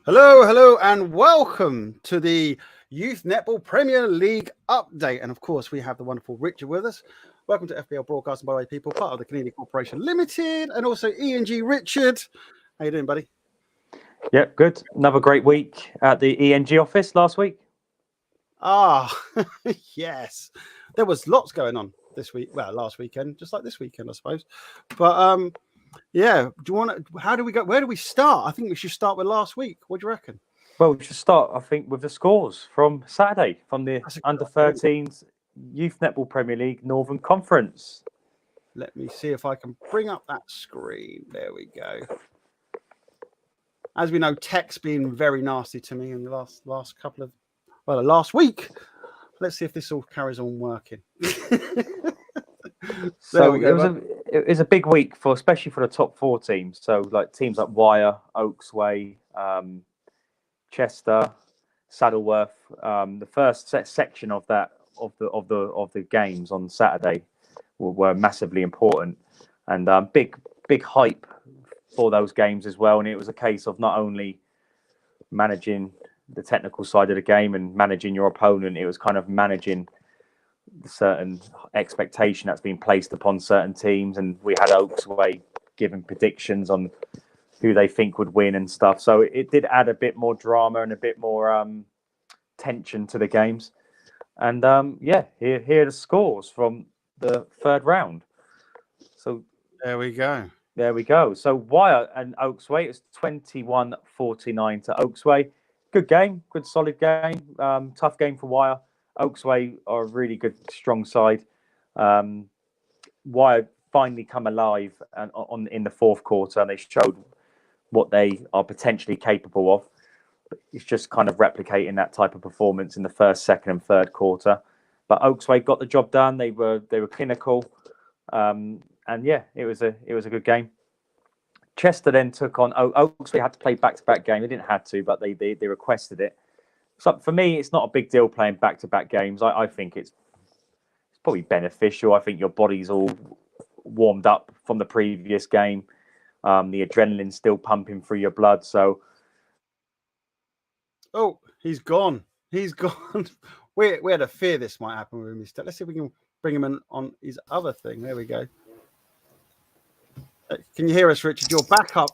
Hello, and welcome to the Youth Netball Premier League update. And of course, we have the wonderful Richard with us. Welcome to FBL Broadcasting, by the way, people, part of the Canadian Corporation Limited, and also ENG Richard. How you doing, buddy? Yep, good. Another great week at the ENG office last week. Yes. There was lots going on this week. Well, last weekend, just like this weekend, I suppose. But yeah, do you want to? How do we go? Where do we start? I think we should start with last week. What do you reckon? Well, we should start, I think, with the scores from Saturday from the Under-13s Youth Netball Premier League Northern Conference. Let me see if I can bring up that screen. There we go. As we know, tech's been very nasty to me in the last week. Let's see if this all carries on working. So it was a big week especially for the top four teams. So like teams like Wyre, Oaksway, Chester, Saddleworth. The first section of the games on Saturday were massively important, and big hype for those games as well. And it was a case of not only managing the technical side of the game and managing your opponent, it was kind of managing the certain expectation that's been placed upon certain teams. And we had Oaksway giving predictions on who they think would win and stuff. So it did add a bit more drama and a bit more tension to the games. And here are the scores from the third round. So there we go. So Wyre and Oaksway, it's 21-49 to Oaksway. Good game, good solid game. Tough game for Wyre. Oaksway are a really good, strong side. Wyre finally come alive in the fourth quarter, and they showed what they are potentially capable of. It's just kind of replicating that type of performance in the first, second, and third quarter. But Oaksway got the job done. They were clinical, and yeah, it was a good game. Chester then took on Oaksway. Had to play back-to-back game. They didn't have to, but they requested it. So for me, it's not a big deal playing back-to-back games. I think it's probably beneficial. I think your body's all warmed up from the previous game. The adrenaline's still pumping through your blood. So, he's gone. We had a fear this might happen with him. Let's see if we can bring him in on his other thing. There we go. Can you hear us, Richard? You're back up.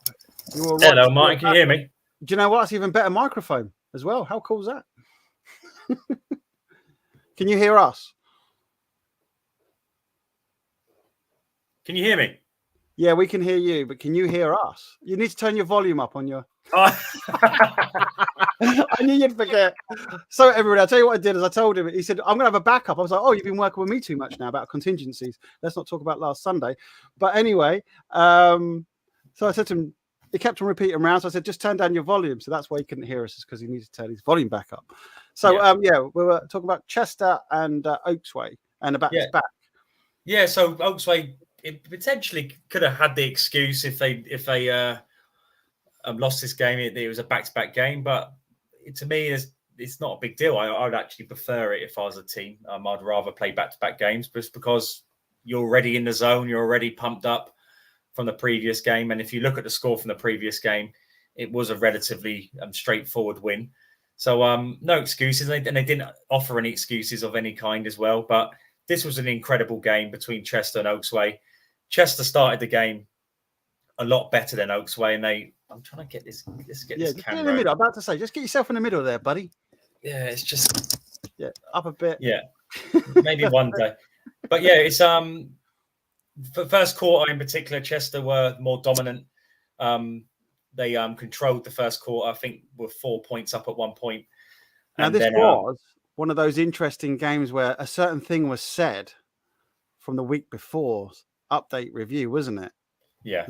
Hello, Martin. Can you hear me? Do you know what? It's even better microphone as well. How cool is that? Can you hear us? Can you hear me? Yeah, we can hear you, but can you hear us? You need to turn your volume up on your... Oh. I knew you'd forget. So everybody, I'll tell you what I did is I told him, he said, I'm going to have a backup. I was like, oh, you've been working with me too much now about contingencies. Let's not talk about last Sunday. But anyway, so I said to him, he kept on repeating around. So I said, just turn down your volume. So that's why he couldn't hear us, is because he needed to turn his volume back up. So we were talking about Chester and Oaksway and about his back. Yeah, so Oaksway, it potentially could have had the excuse if they lost this game. It was a back-to-back game, but to me, it's not a big deal. I would actually prefer it if I was a team. I'd rather play back-to-back games just because you're already in the zone, you're already pumped up from the previous game. And if you look at the score from the previous game, it was a relatively straightforward win. So no excuses. And they didn't offer any excuses of any kind as well. But this was an incredible game between Chester and Oaksway. Chester started the game a lot better than Oaksway, and I'm trying to get this. Let's get this camera in the middle. I'm about to say, just get yourself in the middle there, buddy. Yeah, it's just up a bit. Yeah, maybe one day. But yeah, it's for first quarter in particular, Chester were more dominant. They controlled the first quarter. I think were 4 points up at one point. Now this was one of those interesting games where a certain thing was said from the week before update review, wasn't it? Yeah.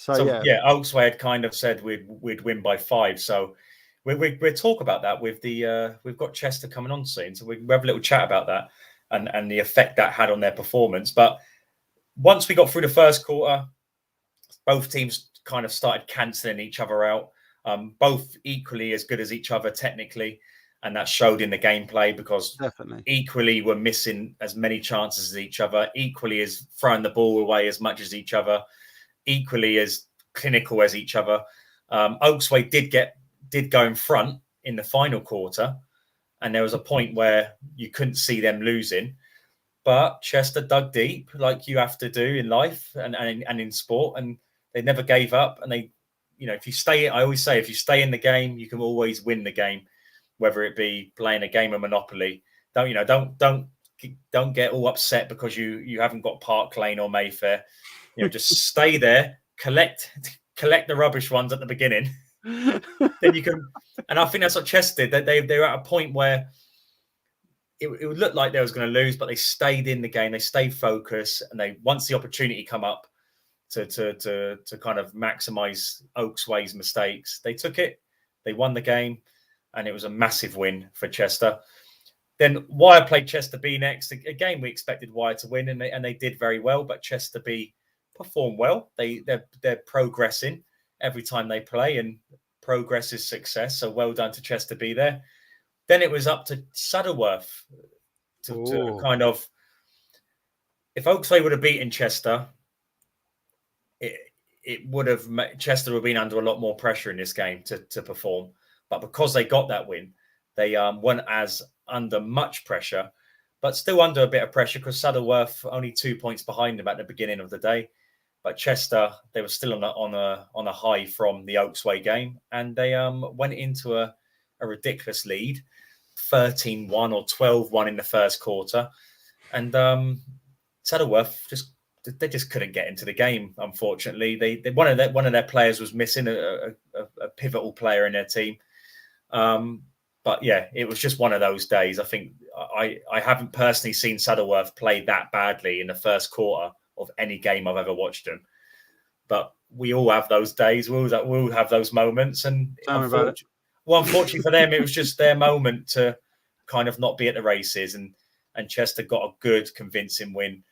Oaksway had kind of said we'd win by 5. So we'll talk about that with the we've got Chester coming on soon, so we'll have a little chat about that and the effect that had on their performance. But once we got through the first quarter, both teams kind of started cancelling each other out. Both equally as good as each other technically, and that showed in the gameplay because equally were missing as many chances as each other, equally as throwing the ball away as much as each other, equally as clinical as each other. Oaksway did get did go in front in the final quarter, and there was a point where you couldn't see them losing. But Chester dug deep, like you have to do in life and in sport, and they never gave up. And they, if you stay, I always say, if you stay in the game, you can always win the game, whether it be playing a game of Monopoly. Don't get all upset because you haven't got Park Lane or Mayfair. Just stay there, collect the rubbish ones at the beginning. Then you can, and I think that's what Chester did. They were at a point where it would look like they was going to lose, but they stayed in the game. They stayed focused, and once the opportunity come up to kind of maximise Oaksway's mistakes, they took it. They won the game, and it was a massive win for Chester. Then Wyre played Chester B next. Again, we expected Wyre to win, and they did very well. But Chester B performed well. They're progressing every time they play, and progress is success. So well done to Chester B there. Then it was up to Saddleworth to kind of, if Oaksway would have beaten Chester, it would have, Chester would have been under a lot more pressure in this game to perform. But because they got that win, they weren't as under much pressure, but still under a bit of pressure because Saddleworth only 2 points behind them at the beginning of the day. But Chester, they were still on a high from the Oaksway game, and they went into a ridiculous lead, 13-1 or 12-1 in the first quarter, and Saddleworth just couldn't get into the game. Unfortunately, they one of their players was missing, a pivotal player in their team. But yeah, it was just one of those days. I think I haven't personally seen Saddleworth play that badly in the first quarter of any game I've ever watched them. But we all have those days. We'll have those moments, and unfortunately for them, it was just their moment to kind of not be at the races, and Chester got a good, convincing win,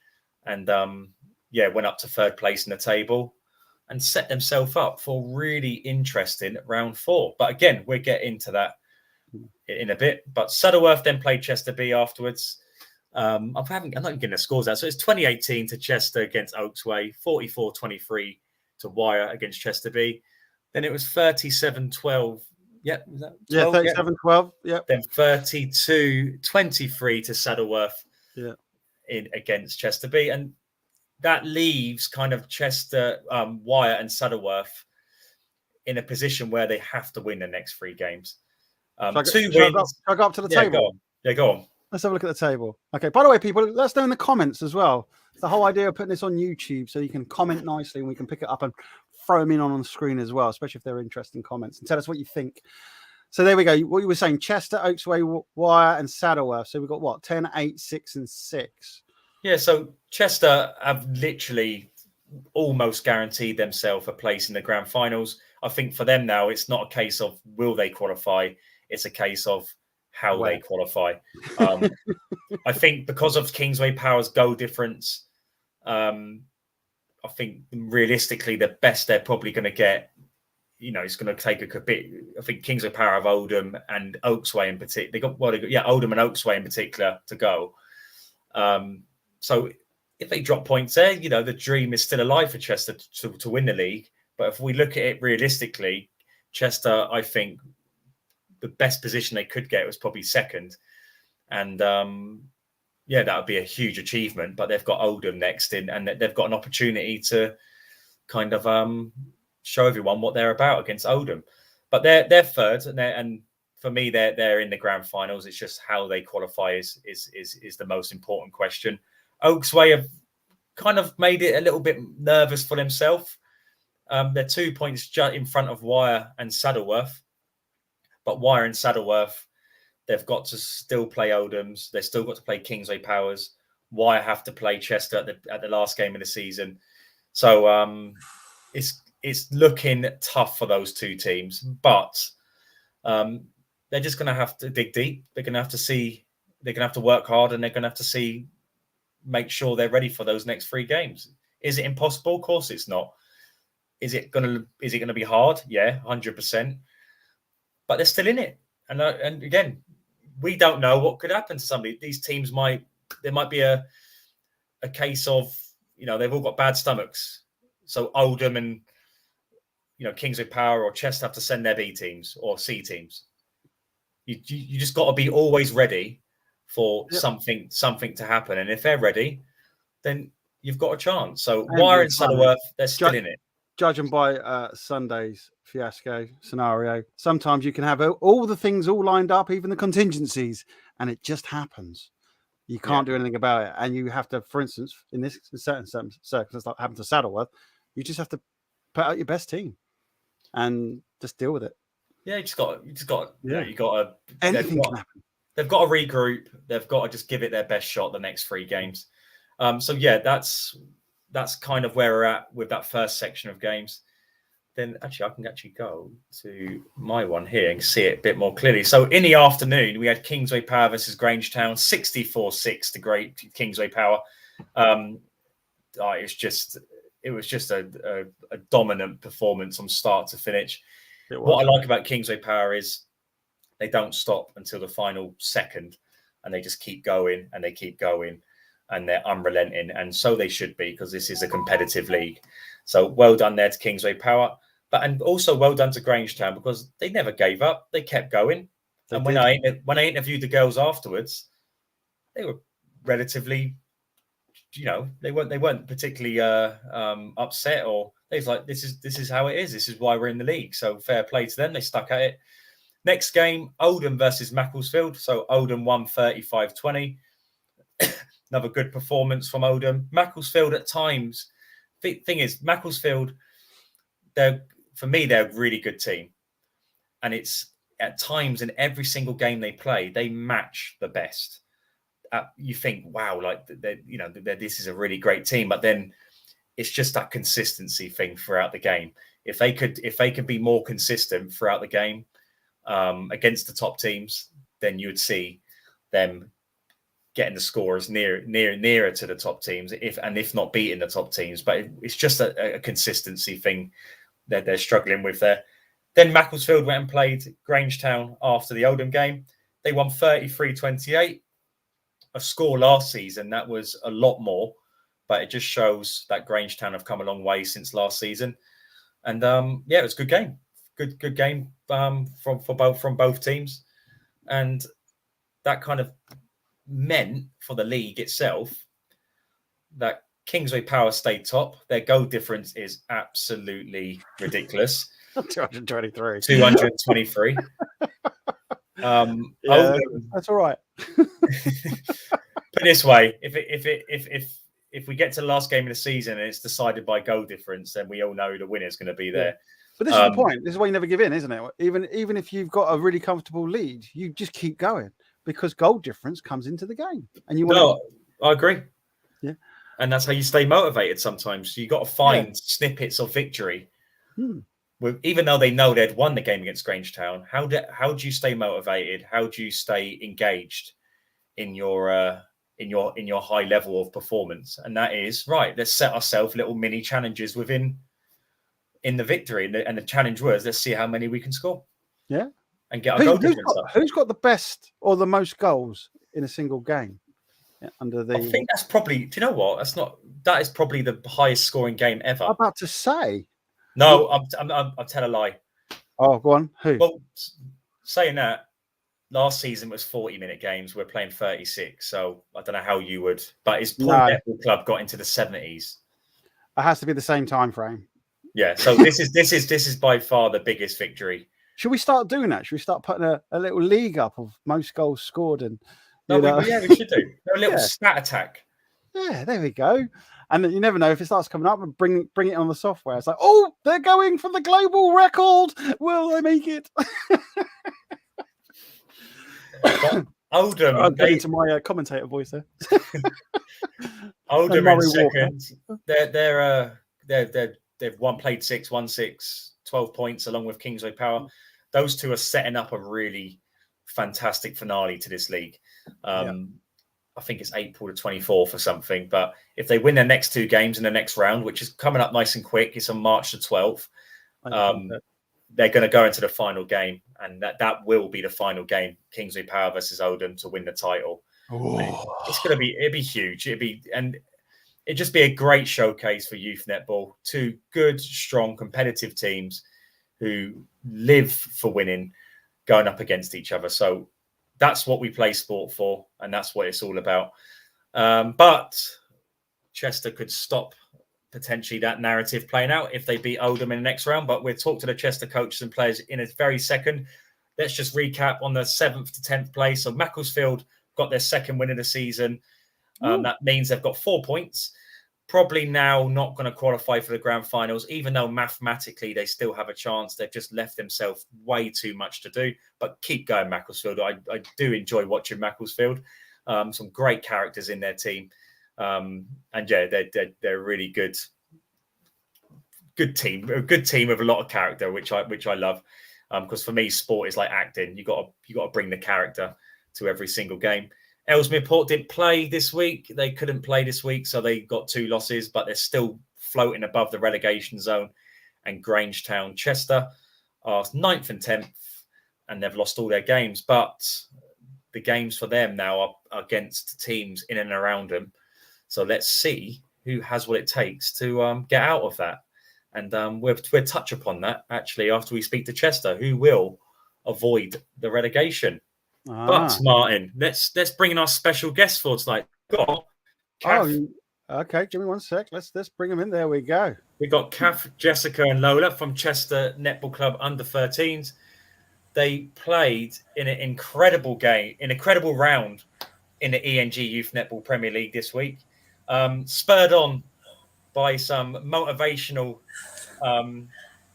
and went up to third place in the table and set themselves up for really interesting round 4. But again, we'll get into that in a bit. But Saddleworth then played Chester B afterwards. I'm not even getting the scores out. So it's 2018 to Chester against Oaksway, 44-23 to Wyre against Chester B. Then it was 37-12. Yep. Was that 12? 37-12. Yep. Then 32-23 to Saddleworth. Yeah. Against Chester B. And that leaves kind of Chester, Wyre and Saddleworth in a position where they have to win the next 3 games. Two wins. Shall I go up to the table? Go on. Let's have a look at the table. Okay. By the way, people, let us know in the comments as well. It's the whole idea of putting this on YouTube, so you can comment nicely and we can pick it up and throw them in on the screen as well, especially if they're interesting comments, and tell us what you think. So there we go. What you were saying, Chester, Oaksway, Wyre, and Saddleworth. So we've got what? 10, 8, 6, and 6. Yeah. So Chester have literally almost guaranteed themselves a place in the grand finals. I think for them now, it's not a case of will they qualify. It's a case of how they qualify. I think because of Kingsway Power's goal difference, I think realistically the best they're probably going to get, it's going to take a bit. I think Kingsway Power have Oldham and Oaksway in particular. They got Oldham and Oaksway in particular to go. So if they drop points there, the dream is still alive for Chester to win the league. But if we look at it realistically, Chester, I think the best position they could get was probably second. And that would be a huge achievement. But they've got Oldham next in, and they've got an opportunity to kind of show everyone what they're about against Oldham. But they're third, and for me, they're in the grand finals. It's just how they qualify is the most important question. Oaksway have kind of made it a little bit nervous for themselves. They're 2 points in front of Wyre and Saddleworth. But Wyre and Saddleworth, they've got to still play Oldham's. They've still got to play Kingsway Powers. Wyre have to play Chester at the last game of the season. So it's looking tough for those two teams. But they're just going to have to dig deep. They're going to have to see. They're going to have to work hard, and they're going to have to make sure they're ready for those next 3 games. Is it impossible? Of course, it's not. Is it going to be hard? Yeah, 100%. But they're still in it, and again, we don't know what could happen to somebody. These teams there might be a case of they've all got bad stomachs. So Oldham and Kingsway Power or Chester have to send their B teams or C teams. You just got to be always ready for something to happen. And if they're ready, then you've got a chance. So Wire and Saddleworth, they're still in it. Judging by Sunday's fiasco scenario, sometimes you can have all the things all lined up, even the contingencies, and it just happens. You can't do anything about it. And you have to, for instance, in this certain circumstances, like happened to Saddleworth, you just have to put out your best team and just deal with it. Yeah, you got anything can happen. They've got to regroup. They've got to just give it their best shot the next 3 games. So yeah, that's kind of where we're at with that first section of games. Then actually, I can actually go to my one here and see it a bit more clearly. So in the afternoon, we had Kingsway Power versus Grangetown, 64-6 to great Kingsway Power. It was just a dominant performance from start to finish. What I like about Kingsway Power is they don't stop until the final second, and they just keep going and they keep going, and they're unrelenting, and so they should be, because this is a competitive league. So well done there to Kingsway Power, and also well done to Grangetown, because they never gave up. They kept going. And when I interviewed the girls afterwards, they were relatively, they weren't particularly upset, or they was like, this is how it is. This is why we're in the league. So fair play to them. They stuck at it. Next game, Oldham versus Macclesfield. So Oldham won 35-20. Another good performance from Oldham. Macclesfield at times. Thing is, Macclesfield, they're a really good team. And it's at times in every single game they play, they match the best. You think, wow, like this is a really great team, but then it's just that consistency thing throughout the game. If they could be more consistent throughout the game against the top teams, then you would see them getting the scores nearer to the top teams, if not beating the top teams. But it's just a consistency thing that they're struggling with there. Then Macclesfield went and played Grangetown after the Oldham game. They won 33-28. A score last season that was a lot more, but it just shows that Grangetown have come a long way since last season. And it was a good game. Good game from both teams. And that kind of meant for the league itself that Kingsway Power stayed top. Their goal difference is absolutely ridiculous. 223. 223. That's all right. Put it this way, if we get to the last game of the season and it's decided by goal difference, then we all know the winner is going to be there. But this is the point. This is why you never give in, isn't it? Even if you've got a really comfortable lead, you just keep going, because goal difference comes into the game. And I agree. Yeah. And that's how you stay motivated sometimes. You got to find snippets of victory. Even though they know they'd won the game against Grangetown, how do you stay motivated? How do you stay engaged in your high level of performance? And that is right. Let's set ourselves little mini challenges in the victory, and the challenge was, let's see how many we can score. Yeah, and get our goal difference up. Who's got the best or the most goals in a single game? I think that's probably. Do you know what? That is probably the highest scoring game ever. I'm about to say. No, I'll tell a lie. Oh, go on. Who? Well, saying that, last season was 40-minute games. We're playing 36, so I don't know how you would. But his Paul Netball club got into the 70s. It has to be the same time frame. Yeah. So this is by far the biggest victory. Should we start doing that? Should we start putting a little league up of most goals scored? And we should do a little stat attack. Yeah, there we go. And you never know if it starts coming up, and bring it on the software. It's like, oh, they're going for the global record. Will they make it? Oldham. I'm getting into my commentator voice there. Oldham in second. They've played 6, won 6, 12 points along with Kingsway Power. Those two are setting up a really fantastic finale to this league. I think it's April the 24th or something. But if they win their next 2 games in the next round, which is coming up nice and quick, it's on March the 12th. They're going to go into the final game, and that will be the final game, Kingsway Power versus Oldham, to win the title. It'd be huge. it'd just be a great showcase for youth netball. Two good, strong, competitive teams who live for winning, going up against each other. So that's what we play sport for, and that's what it's all about. But Chester could stop potentially that narrative playing out if they beat Oldham in the next round. But we'll talk to the Chester coaches and players in a very second. Let's just recap on the 7th to 10th place. So Macclesfield got their second win of the season. That means they've got 4 points. Probably now not going to qualify for the grand finals, even though mathematically they still have a chance. They've just left themselves way too much to do. But keep going, Macclesfield. I do enjoy watching Macclesfield. Some great characters in their team. And yeah, they're really good team. A good team with a lot of character, which I love. Because for me, sport is like acting. You got to bring the character to every single game. Ellesmere Port didn't play this week. They couldn't play this week, so they got 2 losses, but they're still floating above the relegation zone. And Grangetown Chester are 9th and 10th, and they've lost all their games. But the games for them now are against teams in and around them. So let's see who has what it takes to get out of that. And we'll touch upon that, actually, after we speak to Chester, who will avoid the Ah. relegation. But Martin, let's bring in our special guest for tonight. Okay. Give me 1 sec. Let's bring them in. There we go. We've got Kath, Jessica, and Lola from Chester Netball Club under 13s. They played in an incredible game, an incredible round in the ENG Youth Netball Premier League this week. Spurred on by some motivational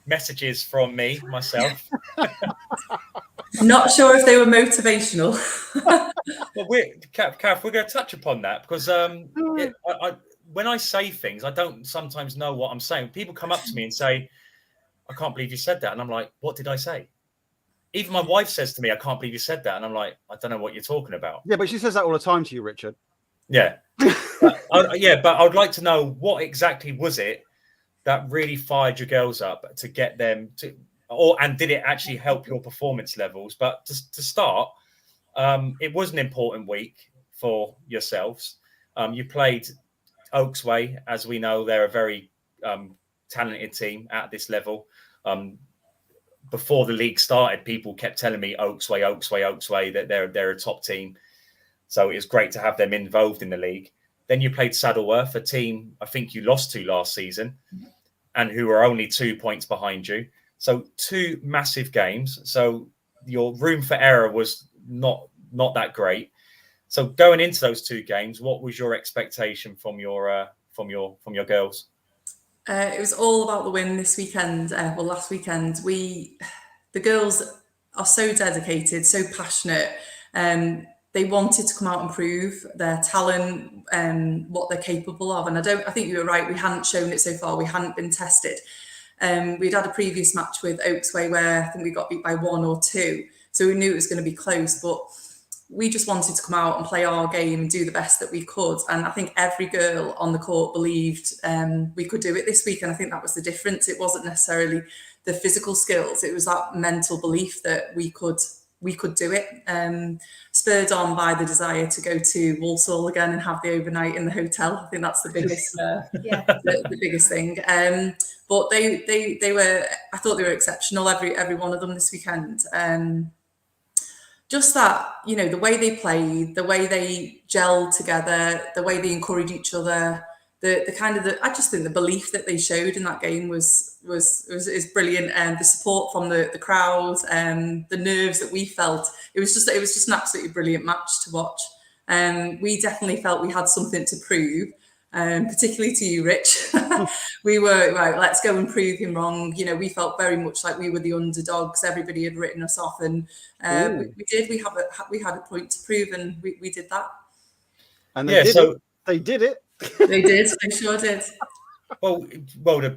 messages from myself. Not sure if they were motivational. Well, Kath, we're going to touch upon that because when I say things, I don't sometimes know what I'm saying. People come up to me and say, I can't believe you said that. And I'm like, what did I say? Even my wife says to me, I can't believe you said that. And I'm like, I don't know what you're talking about. Yeah, but she says that all the time to you, Richard. Yeah. But I would like to know what exactly was it that really fired your girls up to get them to, and did it actually help your performance levels? But to start, it was an important week for yourselves. You played Oaksway, as we know, they're a very talented team at this level. Before the league started, people kept telling me Oaksway, that they're a top team. So it was great to have them involved in the league. Then you played Saddleworth, a team I think you lost to last season, and who were only 2 points behind you. So 2 massive games. So your room for error was not that great. So going into those 2 games, what was your expectation from your girls? It was all about the win this weekend. Last weekend, the girls are so dedicated, so passionate. They wanted to come out and prove their talent and what they're capable of. And I think you were right. We hadn't shown it so far. We hadn't been tested. We'd had a previous match with Oaksway where I think we got beat by 1 or 2. So we knew it was going to be close, but we just wanted to come out and play our game and do the best that we could. And I think every girl on the court believed we could do it this week. And I think that was the difference. It wasn't necessarily the physical skills. It was that mental belief that we could do it. Spurred on by the desire to go to Walsall again and have the overnight in the hotel. I think that's the biggest, the biggest thing. But they were, I thought they were exceptional, every one of them this weekend. Just that, the way they played, the way they gelled together, the way they encouraged each other, I just think the belief that they showed in that game was brilliant, and the support from the crowd, and the nerves that we felt. It was just an absolutely brilliant match to watch. We definitely felt we had something to prove, particularly to you, Rich. We were right. Let's go and prove him wrong. We felt very much like we were the underdogs. Everybody had written us off, and we did. We had a point to prove, and we did that. And they did it. They did. They sure did. Well,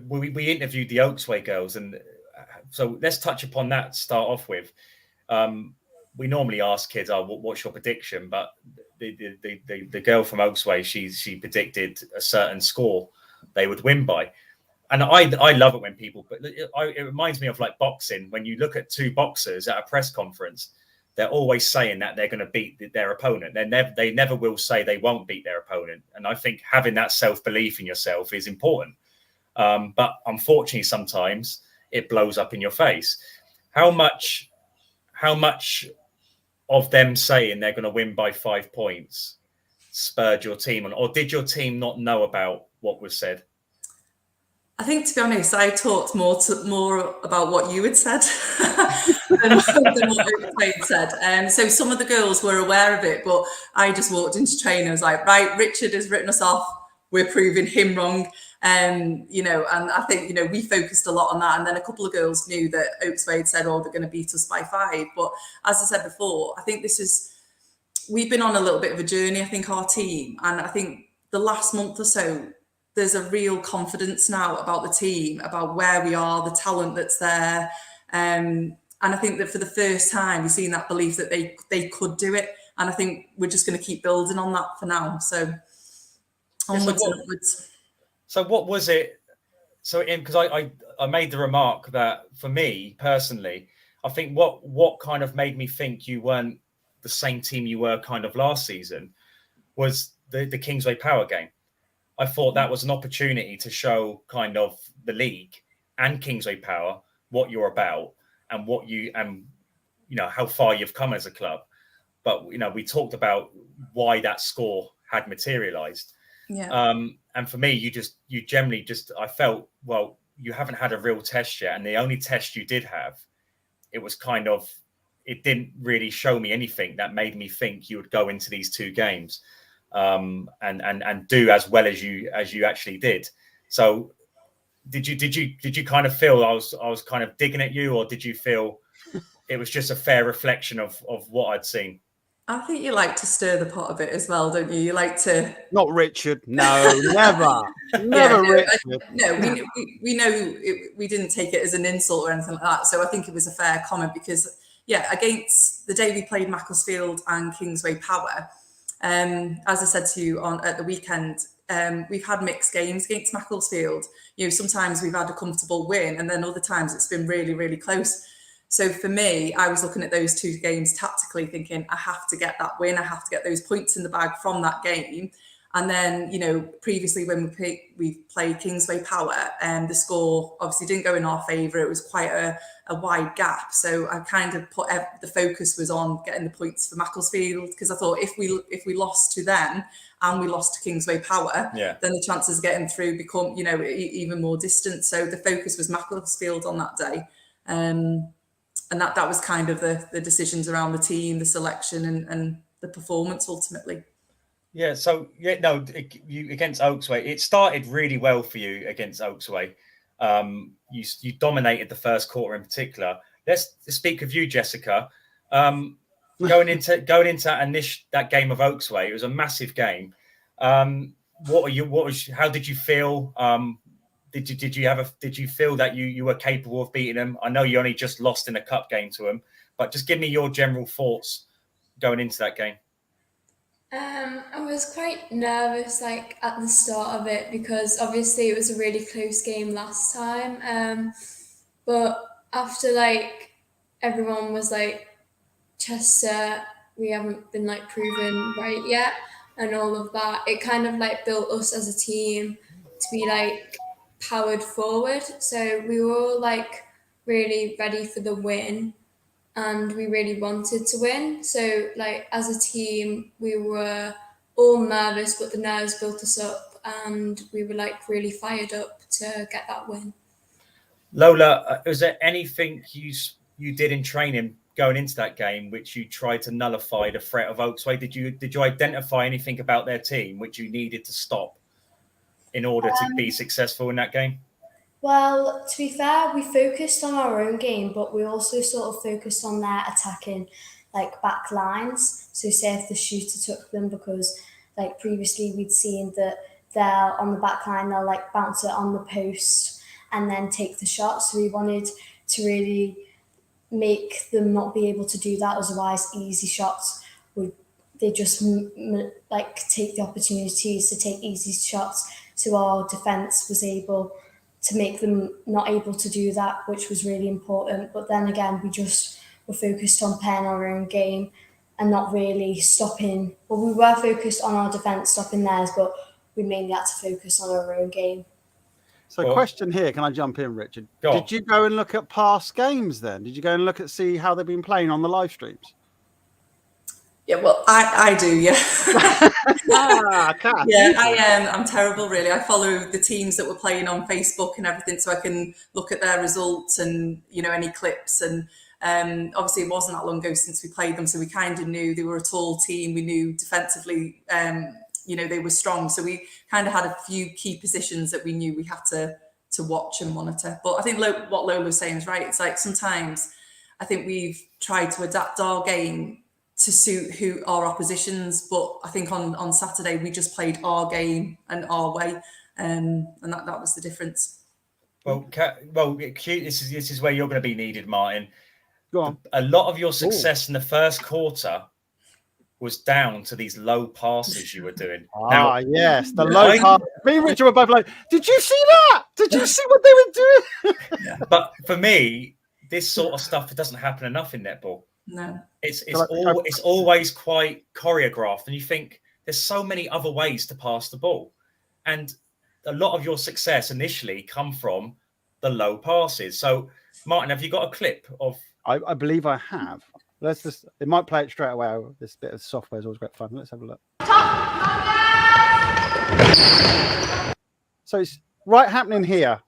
we interviewed the Oaksway girls, and so let's touch upon that. Start off with, we normally ask kids, what's your prediction? But the girl from Oaksway, she predicted a certain score they would win by, and I love it when people. But it reminds me of like boxing when you look at 2 boxers at a press conference. they're always saying that they're going to beat their opponent. They never will say they won't beat their opponent. And I think having that self-belief in yourself is important. But unfortunately, sometimes it blows up in your face. How much of them saying they're going to win by 5 points spurred your team on, or did your team not know about what was said? I think, to be honest, I talked more about what you had said than what Tweed said. So some of the girls were aware of it, but I just walked into training. I was like, right, Richard has written us off. We're proving him wrong. You know, and I think, you know, we focused a lot on that. And then a couple of girls knew that Oakswade said, oh, they're going to beat us by 5. But as I said before, I think we've been on a little bit of a journey, I think, our team. And I think the last month or so, there's a real confidence now about the team, about where we are, the talent that's there. And I think that for the first time, we've seen that belief that they could do it. And I think we're just going to keep building on that for now. So onwards and upwards. So what was it? So because I made the remark that for me personally, I think what kind of made me think you weren't the same team you were kind of last season was the Kingsway Power game. I thought that was an opportunity to show kind of the league and Kingsway Power what you're about and how far you've come as a club. But, you know, we talked about why that score had materialized. Yeah. And for me, you generally I felt, well, you haven't had a real test yet. And the only test you did have, it didn't really show me anything that made me think you would go into these 2 games and do as well as you actually did. So did you kind of feel I was kind of digging at you, or did you feel it was just a fair reflection of what I'd seen? I think you like to stir the pot a bit as well, don't you? You like to... Not Richard. No, never. Never Richard. We know we didn't take it as an insult or anything like that. So I think it was a fair comment because, against the day we played Macclesfield and Kingsway Power, as I said to you at the weekend, we've had mixed games against Macclesfield. You know, sometimes we've had a comfortable win and then other times it's been really, really close. So for me, I was looking at those 2 games tactically thinking, I have to get that win. I have to get those points in the bag from that game. And then, you know, previously when we played Kingsway Power, the score obviously didn't go in our favour. It was quite a wide gap. So I kind of put the focus was on getting the points for Macclesfield, because I thought if we lost to them and we lost to Kingsway Power, then the chances of getting through become, you know, even more distant. So the focus was Macclesfield on that day. And that was kind of the decisions around the team, the selection and the performance ultimately. Yeah, so you against Oaksway, it started really well for you against Oaksway. You dominated the first quarter in particular. Let's speak of you, Jessica. Going into that game of Oaksway, it was a massive game. How did you feel? Did you feel that you were capable of beating them? I know you only just lost in a cup game to them, but just give me your general thoughts going into that game. I was quite nervous at the start of it because obviously it was a really close game last time. But after everyone was Chester, we haven't been proven right yet, and all of that, it kind of built us as a team to be powered forward. So we were all really ready for the win. And we really wanted to win. So, as a team, we were all nervous, but the nerves built us up and we were, really fired up to get that win. Lola, was there anything you did in training going into that game which you tried to nullify the threat of Oaksway? Did you identify anything about their team which you needed to stop in order to be successful in that game? Well, to be fair, we focused on our own game, but we also sort of focused on their attacking, back lines. So say if the shooter took them, because previously we'd seen that they're on the back line, they'll bounce it on the post and then take the shot. So we wanted to really make them not be able to do that. Otherwise, easy shots they just take the opportunities to take easy shots. So our defence was able to make them not able to do that, which was really important. But then again, we just were focused on playing our own game and not really stopping. Well, we were focused on our defence, stopping theirs, but we mainly had to focus on our own game. So, question here, can I jump in, Richard? Did you go and look at past games then? Did you go and look at see how they've been playing on the live streams? Yeah, well, I do, yeah. Yeah, I'm terrible, really. I follow the teams that were playing on Facebook and everything, so I can look at their results and, you know, any clips. And obviously, it wasn't that long ago since we played them, so we kind of knew they were a tall team. We knew defensively, you know, they were strong. So we kind of had a few key positions that we knew we had to watch and monitor. But I think what Lola was saying is right. It's like sometimes I think we've tried to adapt our game to suit who our oppositions, but I think on Saturday we just played our game and our way, and that was the difference. Well, this is where you're going to be needed, Martin. Go on. A lot of your success in the first quarter was down to these low passes you were doing. Yes, the low pass. Me and Richard were both like, "Did you see that? Did you see what they were doing?" But for me, this sort of stuff doesn't happen enough in netball. No, it's always quite choreographed, and you think there's so many other ways to pass the ball, and a lot of your success initially come from the low passes. So, Martin, have you got a clip of? I believe I have. Let's just. It might play it straight away. This bit of software is always great fun. Let's have a look. So it's right happening here,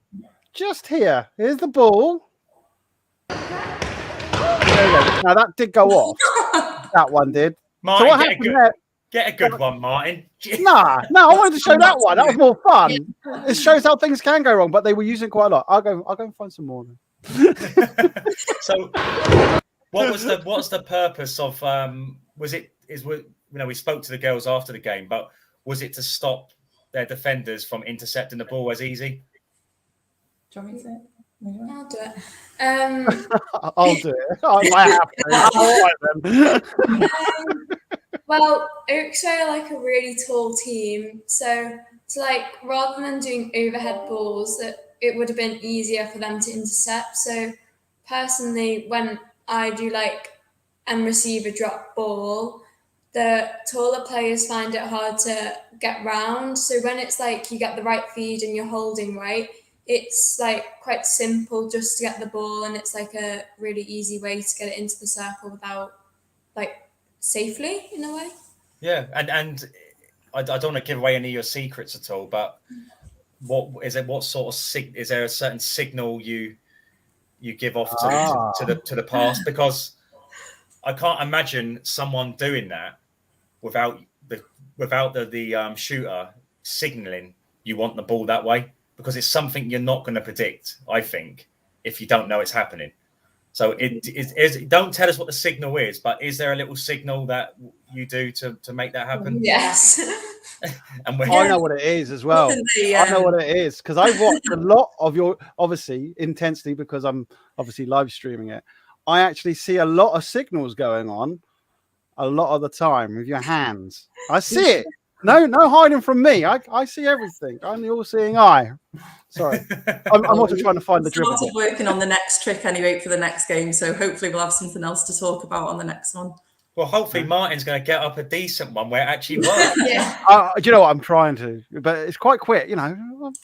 just here. Here's the ball. Now that did go off. That one did. Martin, so what happened there? Get a good one, Martin. No, I wanted to show that one. That was more fun. It shows how things can go wrong, but they were using it quite a lot. I'll go and find some more. So, what's the purpose of? We spoke to the girls after the game, but was it to stop their defenders from intercepting the ball as easy? Do you want me to say it? I'll do it. I'll do it. I have to. Well, Oaks are like a really tall team, so rather than doing overhead balls, it would have been easier for them to intercept. So personally, when I do and receive a drop ball, the taller players find it hard to get round. So when it's you get the right feed and you're holding right, it's quite simple just to get the ball, and it's a really easy way to get it into the circle without safely in a way. Yeah, and I don't want to give away any of your secrets at all, but is there a certain signal you give off to the pass? Because I can't imagine someone doing that without the shooter signaling you want the ball that way, because it's something you're not going to predict, I think, if you don't know it's happening. So don't tell us what the signal is, but is there a little signal that you do to make that happen? Yes. I know what it is as well. I know what it is because I watch a lot of your, obviously intensely, because I'm obviously live streaming it. I actually see a lot of signals going on a lot of the time with your hands. I see it. No hiding from me. I see everything. I'm the all-seeing eye. Sorry. I'm also trying to find the dribble. Started working on the next trick anyway for the next game, so hopefully we'll have something else to talk about on the next one. Well, hopefully Martin's going to get up a decent one where it actually works. Yeah. Do you know what? I'm trying to, but it's quite quick,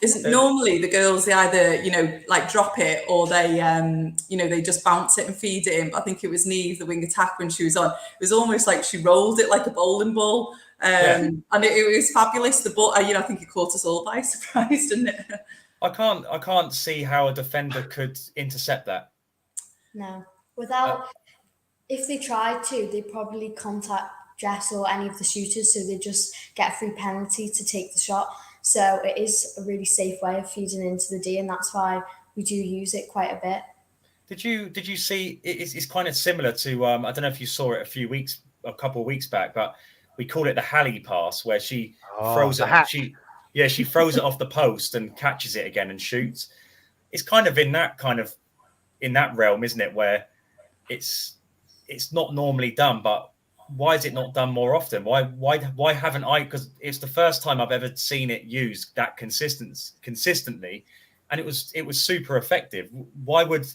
Isn't normally the girls, they either, drop it or they, they just bounce it and feed it in. But I think it was Neve, the wing attack, when she was on. It was almost like she rolled it like a bowling ball. And it was fabulous. The ball, I think it caught us all by surprise, didn't it? I can't see how a defender could intercept that. No, without. If they tried to, they'd probably contact Jess or any of the shooters, so they just get a free penalty to take the shot. So it is a really safe way of feeding into the D, and that's why we do use it quite a bit. Did you see? It's kind of similar to I don't know if you saw it a couple of weeks back, but we call it the Hallie pass, where she throws it. She throws it off the post and catches it again and shoots. It's kind of in that realm, isn't it? Where it's not normally done, but why is it not done more often? Why haven't I? Because it's the first time I've ever seen it used that consistently, and it was super effective. Why would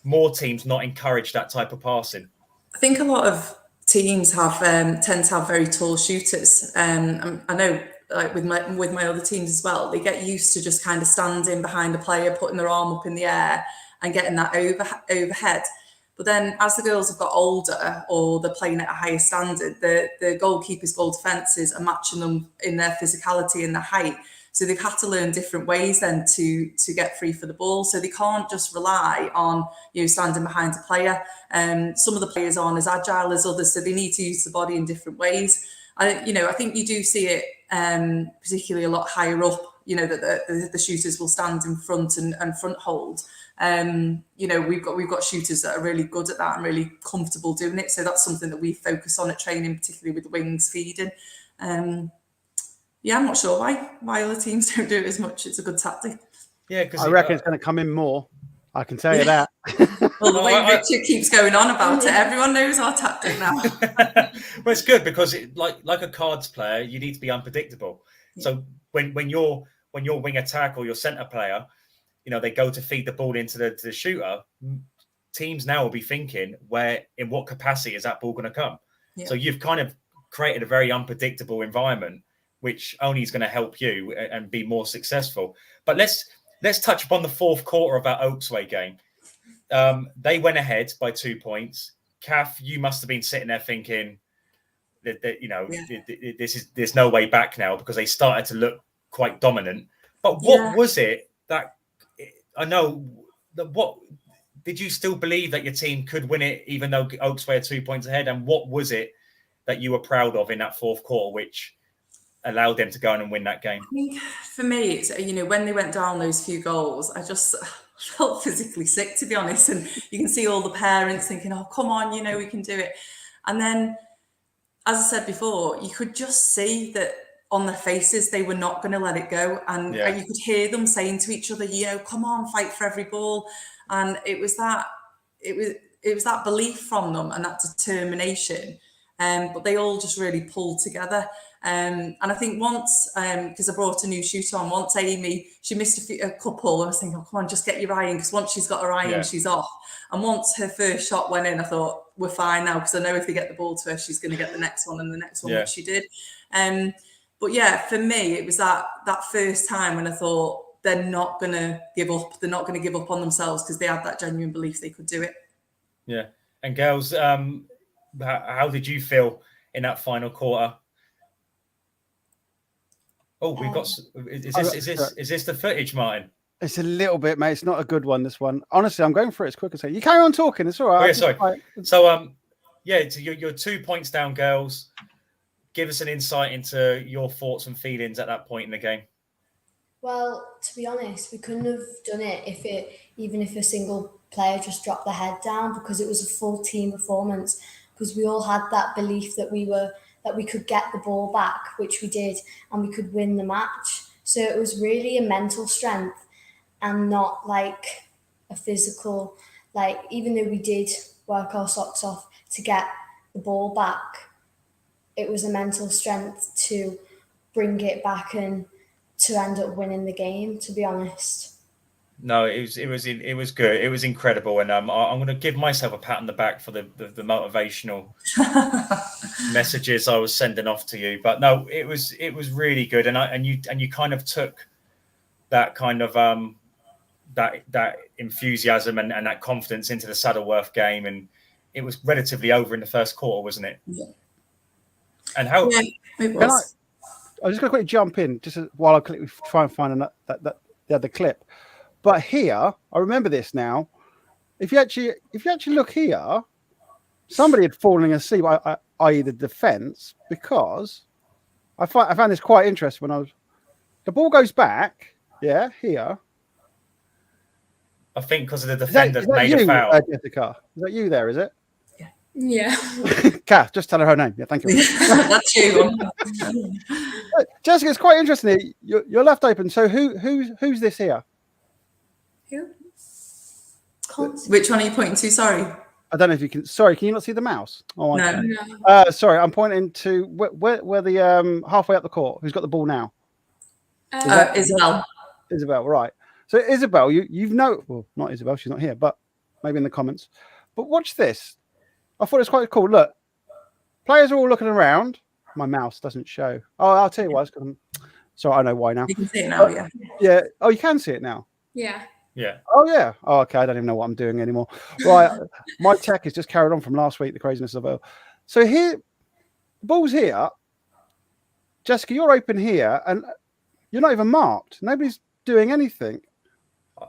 more teams not encourage that type of passing? I think a lot of teams have tend to have very tall shooters. I know, like with my other teams as well, they get used to just kind of standing behind a player, putting their arm up in the air and getting that overhead. But then as the girls have got older or they're playing at a higher standard, the goalkeepers' goal defences are matching them in their physicality and their height. So they've had to learn different ways then to get free for the ball. So they can't just rely on, standing behind a player. Some of the players aren't as agile as others, so they need to use the body in different ways. I think you do see it particularly a lot higher up, that the shooters will stand in front and front hold. We've got shooters that are really good at that and really comfortable doing it. So that's something that we focus on at training, particularly with the wings feeding. I'm not sure why other teams don't do it as much. It's a good tactic. Yeah, because I reckon it's going to come in more. I can tell you that. Well, the way Richard keeps going on about it, everyone knows our tactic now. Well, it's good because like a cards player, you need to be unpredictable. Yeah. So when your wing attack or your centre player, they go to feed the ball into the shooter, teams now will be thinking in what capacity is that ball going to come? Yeah. So you've kind of created a very unpredictable environment, which only is going to help you and be more successful. But let's touch upon the fourth quarter of that Oaksway game. They went ahead by 2 points. Kath, you must have been sitting there thinking that there's no way back now, because they started to look quite dominant. But what was it that what did you still believe that your team could win it, even though Oaksway are 2 points ahead? And what was it that you were proud of in that fourth quarter, which allowed them to go on and win that game? I think for me, it's, when they went down those few goals, I just felt physically sick, to be honest. And you can see all the parents thinking, oh, come on, we can do it. And then, as I said before, you could just see that on their faces, they were not going to let it go. And you could hear them saying to each other, come on, fight for every ball. And it was that belief from them and that determination. But they all just really pulled together. And I think once, because I brought a new shooter on, once Amy, she missed a couple, I was thinking, oh, come on, just get your eye in, because once she's got her eye in, she's off. And once her first shot went in, I thought, we're fine now, because I know if they get the ball to her, she's going to get the next one and the next one, which she did. But for me, it was that first time when I thought, they're not going to give up. They're not going to give up on themselves, because they had that genuine belief they could do it. Yeah. And girls, how did you feel in that final quarter? Oh, we've got. Is this the footage, Martin? It's a little bit, mate. It's not a good one. This one, honestly, I'm going for it as quick as I can. You carry on talking. It's all right. Oh, yeah, sorry. So, you're 2 points down, girls. Give us an insight into your thoughts and feelings at that point in the game. Well, to be honest, we couldn't have done it even if a single player just dropped their head down, because it was a full team performance. Because we all had that belief that we could get the ball back, which we did, and we could win the match. So it was really a mental strength and not like a physical, even though we did work our socks off to get the ball back, it was a mental strength to bring it back and to end up winning the game, to be honest. No, it was good. It was incredible, and I'm going to give myself a pat on the back for the motivational messages I was sending off to you. But no, it was really good, and you kind of took that kind of that enthusiasm and that confidence into the Saddleworth game, and it was relatively over in the first quarter, wasn't it? Yeah. And how? Yeah, it was. I was just going to quickly jump in just while I try and find the other clip. But here, I remember this now. If you actually look here, somebody had fallen asleep, i.e. the defence, because I found this quite interesting when the ball goes back, here. I think because of the defender made a foul. Jessica, is that you there, is it? Yeah. Kath, just tell her her name. Yeah, thank you. That's you. Jessica, it's quite interesting. You're left open. So who's this here? Who? Which one are you pointing to? Sorry. I don't know if you can. Sorry, can you not see the mouse? Oh, no. Sorry, I'm pointing to where the halfway up the court. Who's got the ball now? Isabel. Isabel, right. So Isabel, you've well, not Isabel. She's not here, but maybe in the comments. But watch this. I thought it was quite cool. Look, players are all looking around. My mouse doesn't show. Oh, I'll tell you why. Sorry, I know why now. You can see it now, yeah. Yeah. Oh, you can see it now. Yeah. Yeah. Oh, yeah. Oh, okay. I don't even know what I'm doing anymore. Right. My tech is just carried on from last week, the craziness of it. So here, the ball's here. Jessica, you're open here, and you're not even marked. Nobody's doing anything.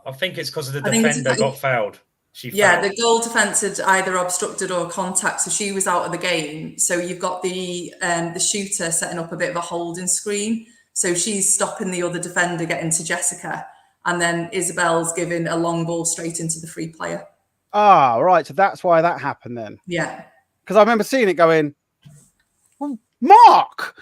I think it's because of the I think it's defender got fouled. Yeah, the goal defence had either obstructed or contact, so she was out of the game. So you've got the shooter setting up a bit of a holding screen. So she's stopping the other defender getting to Jessica, and then Isabel's giving a long ball straight into the free player. Ah, right. So that's why that happened then. Yeah. Because I remember seeing it going, well, Mark!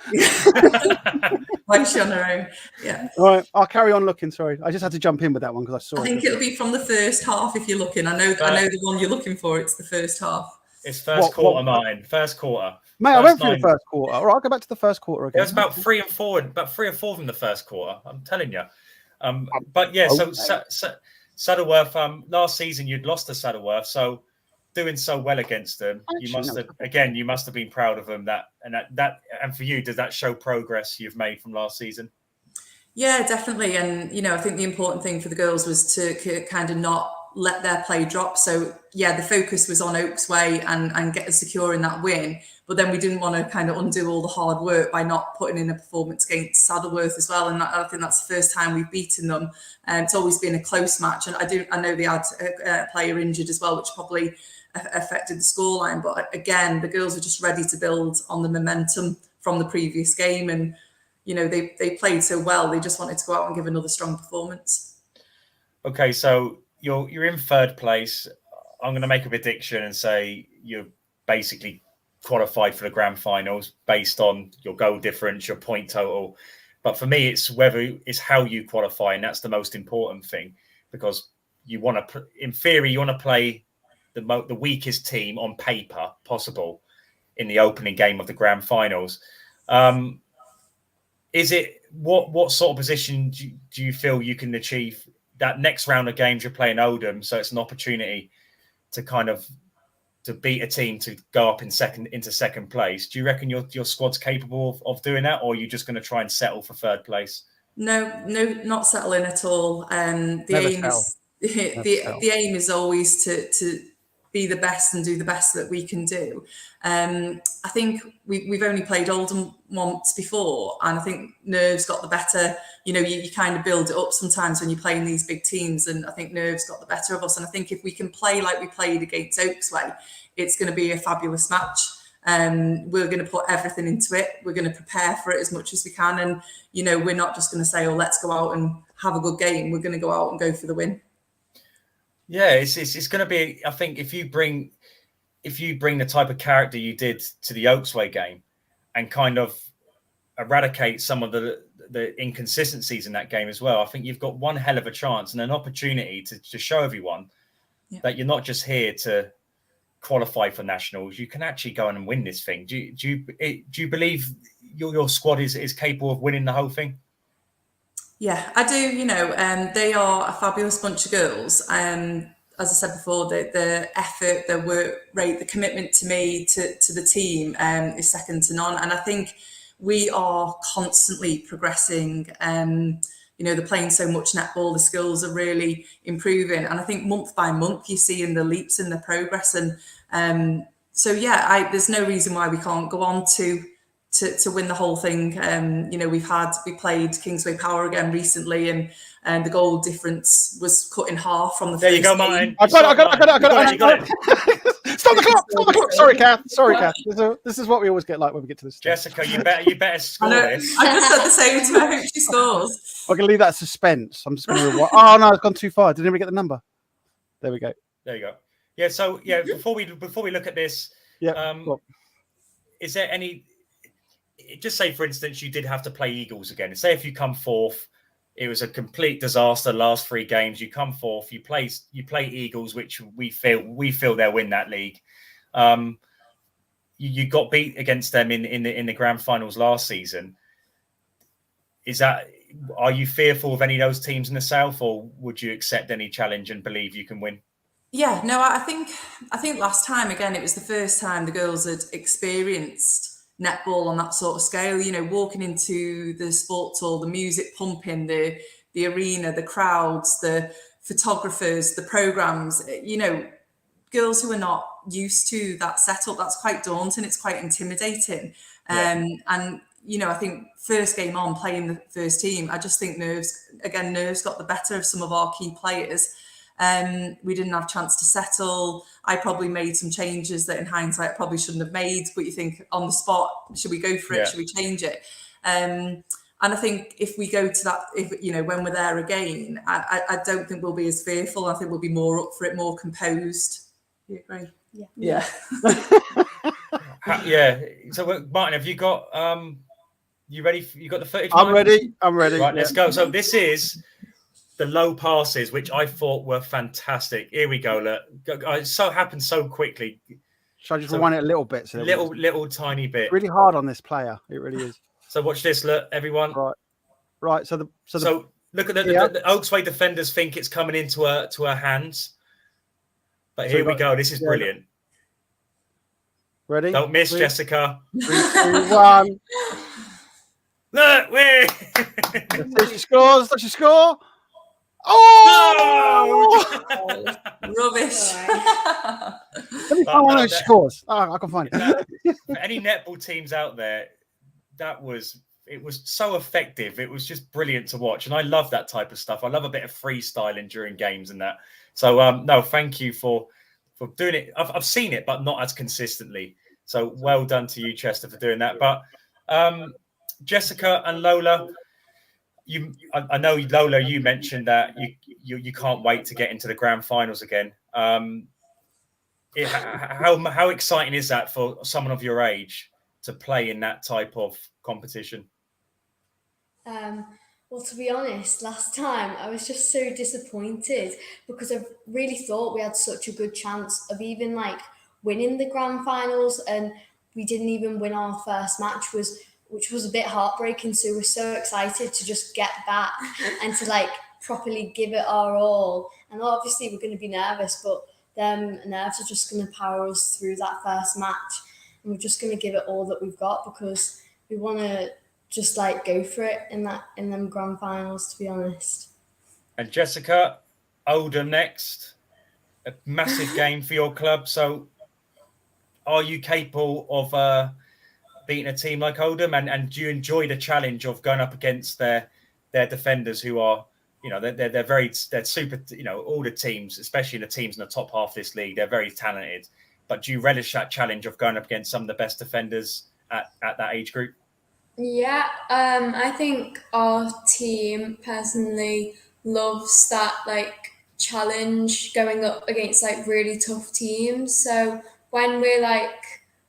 Like she on her own. Yeah. All right, I'll carry on looking. Sorry. I just had to jump in with that one because I saw I think it'll be from the first half if you're looking. I know the one you're looking for. It's the first half. It's first quarter, Martin. First quarter. Mate, I went through the first quarter. All right, I'll go back to the first quarter again. There's about 3 or 4 from the first quarter. I'm telling you. But yeah, so Saddleworth, last season you'd lost to Saddleworth, so doing so well against them, you must have been proud of them. And for you, does that show progress you've made from last season? Yeah, definitely. And I think the important thing for the girls was to kind of not let their play drop. So yeah, the focus was on Oaks Way and get securing that win. But then we didn't want to kind of undo all the hard work by not putting in a performance against Saddleworth as well. And I think that's the first time we've beaten them. It's always been a close match. And I know they had a player injured as well, which probably affected the scoreline. But again, the girls were just ready to build on the momentum from the previous game. And, they played so well. They just wanted to go out and give another strong performance. Okay, so you're in third place. I'm going to make a prediction and say you're basically qualified for the grand finals based on your goal difference, your point total. But for me, it's how you qualify, and that's the most important thing, because you want to, in theory, you want to play the weakest team on paper possible in the opening game of the grand finals. Is it what sort of position do you feel you can achieve that next round of games you're playing Oldham? So it's an opportunity to kind of to beat a team to go up into second place. Do you reckon your squad's capable of doing that, or are you just going to try and settle for third place? No, not settling at all. The aim is always to be the best and do the best that we can do. I think we've only played Oldham once before, and I think nerves got the better. You kind of build it up sometimes when you're playing these big teams, and I think nerves got the better of us. And I think if we can play like we played against Oaksway, it's going to be a fabulous match. We're going to put everything into it. We're going to prepare for it as much as we can, and we're not just going to say, "Oh, let's go out and have a good game." We're going to go out and go for the win. Yeah, it's going to be. I think if you bring the type of character you did to the Oaksway game, and kind of eradicate some of the inconsistencies in that game as well, I think you've got one hell of a chance and an opportunity to show everyone that you're not just here to qualify for nationals. You can actually go and win this thing. Do you believe your squad is capable of winning the whole thing? Yeah, I do. They are a fabulous bunch of girls. As I said before, the effort, the work rate, the commitment to me, to the team is second to none. And I think we are constantly progressing. They're playing so much netball, the skills are really improving. And I think month by month, you're seeing the leaps in the progress. And there's no reason why we can't go on to win the whole thing. We played Kingsway Power again recently, and the goal difference was cut in half from the there first you go, game. Martin. I got it. Stop the clock. Sorry, Kath. This is what we always get like when we get to this stage. Jessica, you better score this. I just said the same to her. I hope she scores. I'm going to leave that suspense. I'm just going to oh no, it's gone too far. Did anybody get the number? There we go. There you go. Yeah, so before we look at this, is there any, just say for instance you did have to play Eagles again. Say if you come fourth, it was a complete disaster last 3 games. You come fourth, you play Eagles, which we feel they'll win that league. You got beat against them in the grand finals last season. Are you fearful of any of those teams in the south, or would you accept any challenge and believe you can win? Yeah, no, I think last time, again, it was the first time the girls had experienced netball on that sort of scale. You know, walking into the sports hall, the music pumping, the arena, the crowds, the photographers, the programs. You know, girls who are not used to that setup, that's quite daunting. It's quite intimidating. And you know, I think first game on, playing the first team, I just think nerves got the better of some of our key players. We didn't have a chance to settle. I probably made some changes that in hindsight I probably shouldn't have made, but you think on the spot, should we go for it? Should we change it? And I think if we go to that, if you know, when we're there again, I don't think we'll be as fearful. I think we'll be more up for it, more composed. You agree? Yeah. Yeah. So Martin, have you got you ready? You got the footage? I'm ready. Right, let's go. So this is the low passes, which I thought were fantastic. Here we go. Look, it so happened so quickly. Should I just rewind it a little bit? So little tiny bit. Really hard on this player. It really is. So watch this. Look, everyone. Right. So look at the Oaksway defenders think it's coming into her hands. But here we go. This is brilliant. Ready? Don't miss, Jessica. 3, 2, 1. Look, wait. She scores. Does she score? Oh! No! Rubbish. Let me find out who scores. I can find it. For any netball teams out there, it was so effective. It was just brilliant to watch, and I love that type of stuff. I love a bit of freestyling during games and that. So no, thank you for doing it. I've seen it, but not as consistently. So well done to you, Chester, for doing that. But Jessica and Lola, I know Lola, you mentioned that you can't wait to get into the grand finals again. How exciting is that for someone of your age to play in that type of competition? Well, to be honest, last time I was just so disappointed because I really thought we had such a good chance of even like winning the grand finals, and we didn't even win our first match, which was a bit heartbreaking. So we're so excited to just get back and to like properly give it our all. And obviously we're going to be nervous, but them nerves are just going to power us through that first match, and we're just going to give it all that we've got because we want to just like go for it in them grand finals, to be honest. And Jessica, Oldham next, a massive game for your club. So are you capable of beating a team like Oldham? And do you enjoy the challenge of going up against their defenders who are, you know, they're super, you know, all the teams, especially the teams in the top half of this league, they're very talented. But do you relish that challenge of going up against some of the best defenders at that age group? Yeah, I think our team personally loves that like challenge, going up against like really tough teams. So when we're like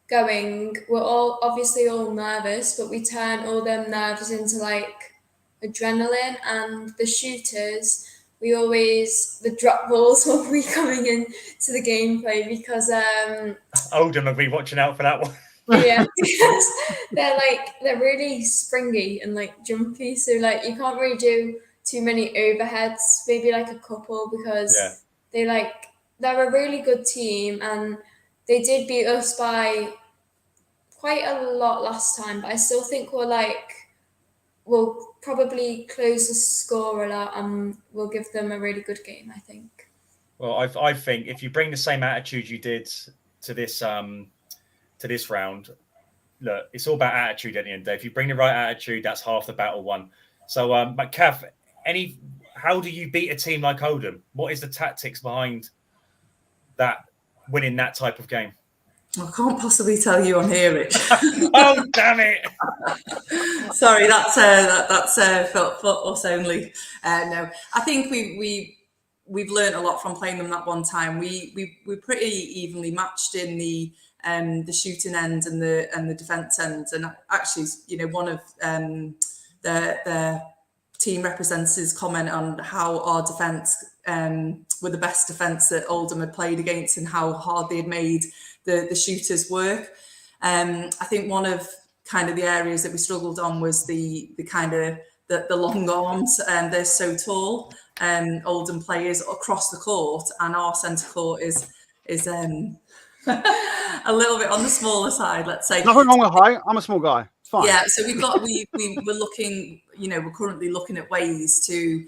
going, we're all nervous, but we turn all them nerves into like adrenaline. And the shooters, the drop balls will be coming in to the gameplay because Oldham will be watching out for that one. Yeah, because they're really springy and like jumpy, so like you can't really do too many overheads, maybe like a couple, because they're a really good team, and they did beat us by quite a lot last time, but I still think we'll probably close the score a lot, and we'll give them a really good game, I think. Well, I think if you bring the same attitude you did to this round, look, it's all about attitude at the end of the day. If you bring the right attitude, that's half the battle won. So, but Kath, how do you beat a team like Oldham? What is the tactics behind that, winning that type of game? I can't possibly tell you on here, Rich. Oh, damn it! Sorry, that's for us only. No, I think we've learned a lot from playing them that one time. We're pretty evenly matched in the shooting end and the defence end, and actually, you know, one of their team representatives comment on how our defence were the best defence that Oldham had played against, and how hard they had made the shooters work. I think one of kind of the areas that we struggled on was the kind of the long arms, and they're so tall. Oldham players across the court, and our centre court is a little bit on the smaller side, let's say. Nothing wrong with height. I'm a small guy. It's fine. Yeah, so we're looking, we're currently looking at ways to,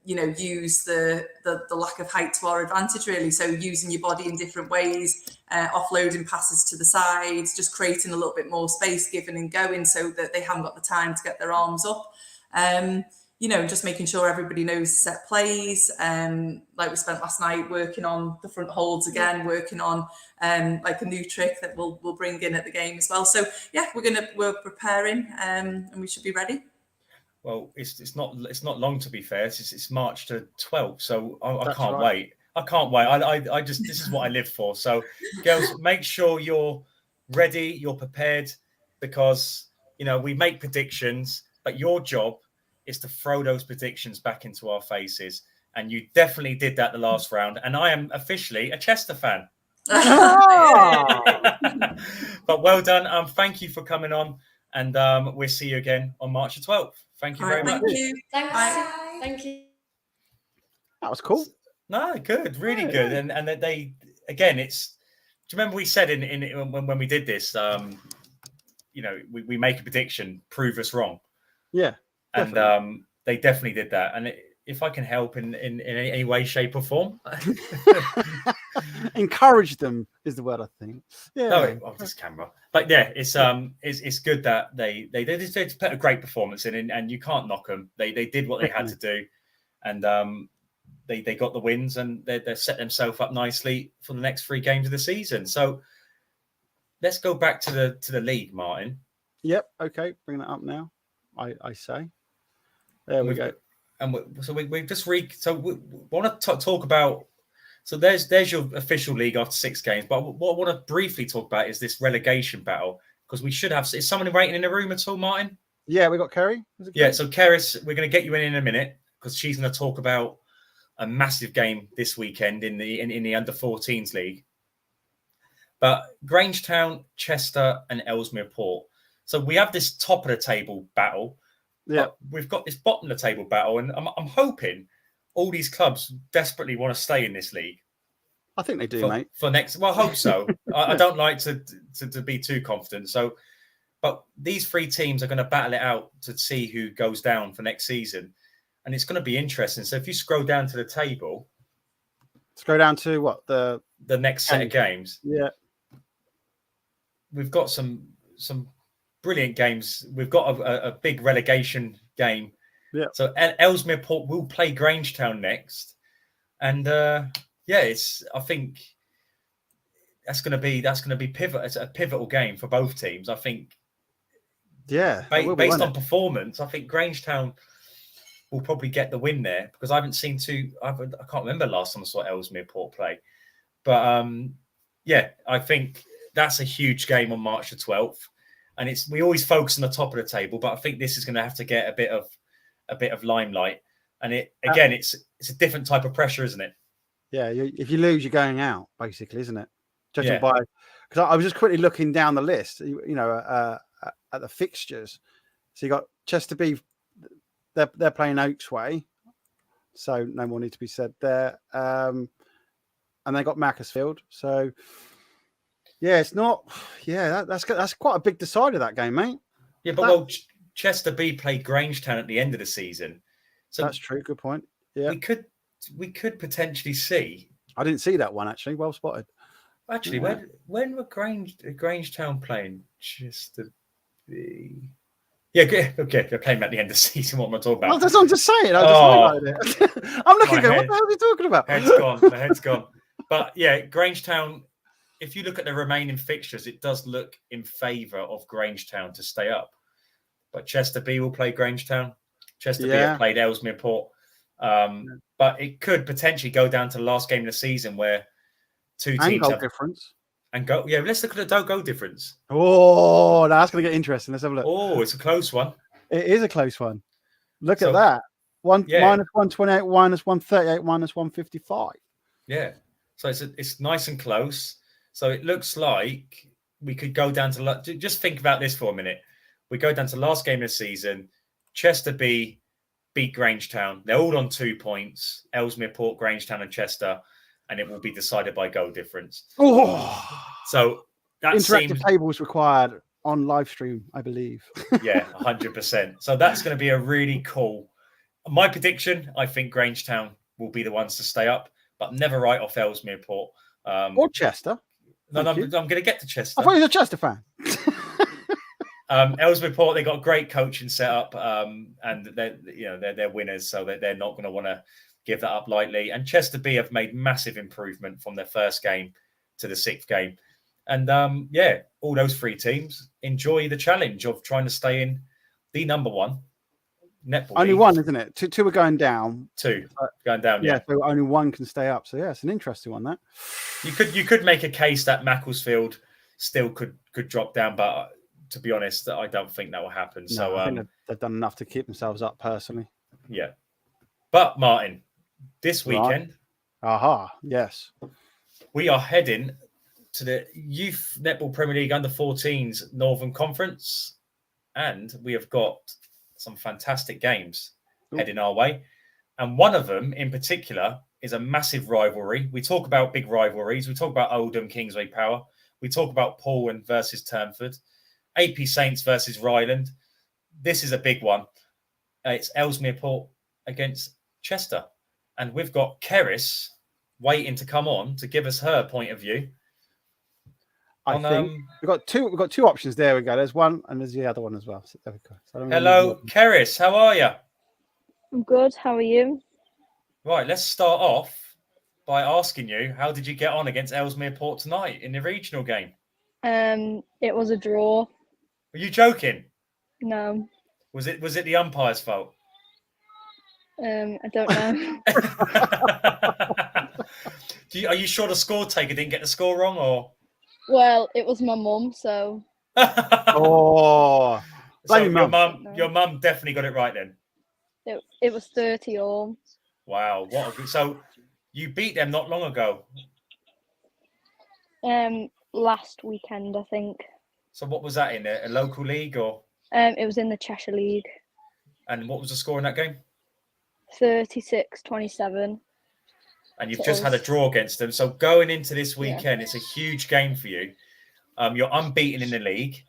use the lack of height to our advantage, really. So using your body in different ways, offloading passes to the sides, just creating a little bit more space, giving and going, so that they haven't got the time to get their arms up. Just making sure everybody knows set plays. Like we spent last night working on the front holds again, working on like a new trick that we'll bring in at the game as well. So yeah, we're preparing, and we should be ready. Well, it's not long, to be fair. It's March the 12th, so I can't right. wait. I can't wait. I just this is what I live for. So, girls, make sure you're ready, you're prepared, because we make predictions, but your job is to throw those predictions back into our faces. And you definitely did that the last round. And I am officially a Chester fan. But well done. Thank you for coming on. And we'll see you again on March the 12th. Thank you very much. Thank you. Thanks. Bye. Thank you. That was cool. No, good. Really good. And that they, again, do you remember we said when we did this, we make a prediction, prove us wrong. Yeah. Definitely. And they definitely did that. And if I can help in any way, shape, or form, encourage them is the word, I think. Yeah. Oh, this camera. But yeah, it's good that they put a great performance in, and you can't knock them. They did what they had to do, and they got the wins, and they set themselves up nicely for the next 3 games of the season. So let's go back to the league, Martin. Yep. Okay. Bring that up now. I say. There we go. And we just so we want to talk about. So there's your official league after 6 games. But what I want to briefly talk about is this relegation battle, because we should have. Is someone waiting in the room at all, Martin? Yeah, we got Kerry. Yeah. So Keris, we're going to get you in a minute, because she's going to talk about a massive game this weekend in the under 14s league. But Grangetown, Chester, and Ellesmere Port. So we have this top of the table battle. Yeah, we've got this bottom of the table battle, and I'm hoping all these clubs desperately want to stay in this league. I think they do, mate. For next, well, I hope so. I don't like to be too confident. So, but these 3 teams are going to battle it out to see who goes down for next season, and it's going to be interesting. So if you scroll down to the table, scroll down to what the next set of games. Yeah, we've got some brilliant games. We've got a big relegation game. Yeah. So Ellesmere Port will play Grangetown next, and I think that's going to be pivot. It's a pivotal game for both teams. I think. Yeah. Based on performance, I think Grangetown will probably get the win there, because I haven't seen I can't remember last time I saw Ellesmere Port play, but I think that's a huge game on March the 12th. And we always focus on the top of the table, but I think this is going to have to get a bit of limelight. And it's a different type of pressure, isn't it? Yeah, if you lose, you're going out, basically, isn't it? Judging by, because I was just quickly looking down the list, at the fixtures. So you got Chester B, they're playing Oaksway, so no more need to be said there. And they got Macclesfield, so. Yeah, it's not. Yeah, that's quite a big decider, that game, mate. Yeah, but Chester B played Grangetown at the end of the season, so that's true. Good point. Yeah, we could potentially see. I didn't see that one actually. Well spotted. Actually, when were Grangetown playing Chester B? Yeah, okay, they're playing at the end of the season. What am I talking about? Well, that's what I'm just saying. I'm looking at what the hell are you talking about? My head's gone. But yeah, Grangetown. If you look at the remaining fixtures, it does look in favour of Grangetown to stay up. But Chester B will play Grangetown. Chester B have played Ellesmere Port. But it could potentially go down to the last game of the season where 2 teams have difference. And go, let's look at the goal difference. Oh, that's going to get interesting. Let's have a look. Oh, it's a close one. It is a close one. Look at that. Minus 128, minus 138, minus 155. Yeah. So it's nice and close. So it looks like we could go down to... Just think about this for a minute. We go down to last game of the season. Chester beat Grangetown. They're all on 2 points. Ellesmere Port, Grangetown, and Chester, and it will be decided by goal difference. Oh, So that interactive seems tables required on live stream, I believe. yeah, 100%. So that's going to be a really cool. My prediction, I think Grangetown will be the ones to stay up, but never write off Ellesmere Port. Or Chester. No, I'm you. going to get to Chester. I thought you were a Chester fan. Ellesmere Port, they got a great coaching setup, and they're winners, so they're not going to want to give that up lightly. And Chester B have made massive improvement from their first game to the 6th game, and all those 3 teams enjoy the challenge of trying to stay in the number 1 netball. Only league. 1, isn't it? 2 are going down. 2 going down. Yeah, so only 1 can stay up. So yeah, it's an interesting one. That you could make a case that Macclesfield still could drop down, but to be honest, I don't think that will happen. no, So I think they've done enough to keep themselves up personally. yeah. But Martin, this weekend, yes, we are heading to the Youth Netball Premier League Under-14s Northern Conference, and we have got some fantastic games heading our way. And one of them in particular is a massive rivalry. We talk about big rivalries. We talk about Oldham, Kingsway Power. We talk about Paulhan versus Turnford, AP Saints versus Ryland. This is a big one. It's Ellesmere Port against Chester. And we've got Keris waiting to come on to give us her point of view. I think we've got two options. There we go. There's one and there's the other one as well. So there we go. So hello, Keris. How are you? I'm good. How are you? Right, let's start off by asking you, how did you get on against Ellesmere Port tonight in the regional game? It was a draw. Were you joking? No. Was it the umpire's fault? I don't know. Are you sure the score taker didn't get the score wrong, or? Well, it was my mum, so. Oh, so mum. Your mum definitely got it right then. It was 30-all. Wow, so you beat them not long ago. Last weekend, I think. So what was that in a local league or? It was in the Cheshire League. And what was the score in that game? 36-27. And you've just had a draw against them. So going into this weekend, It's a huge game for you. You're unbeaten in the league.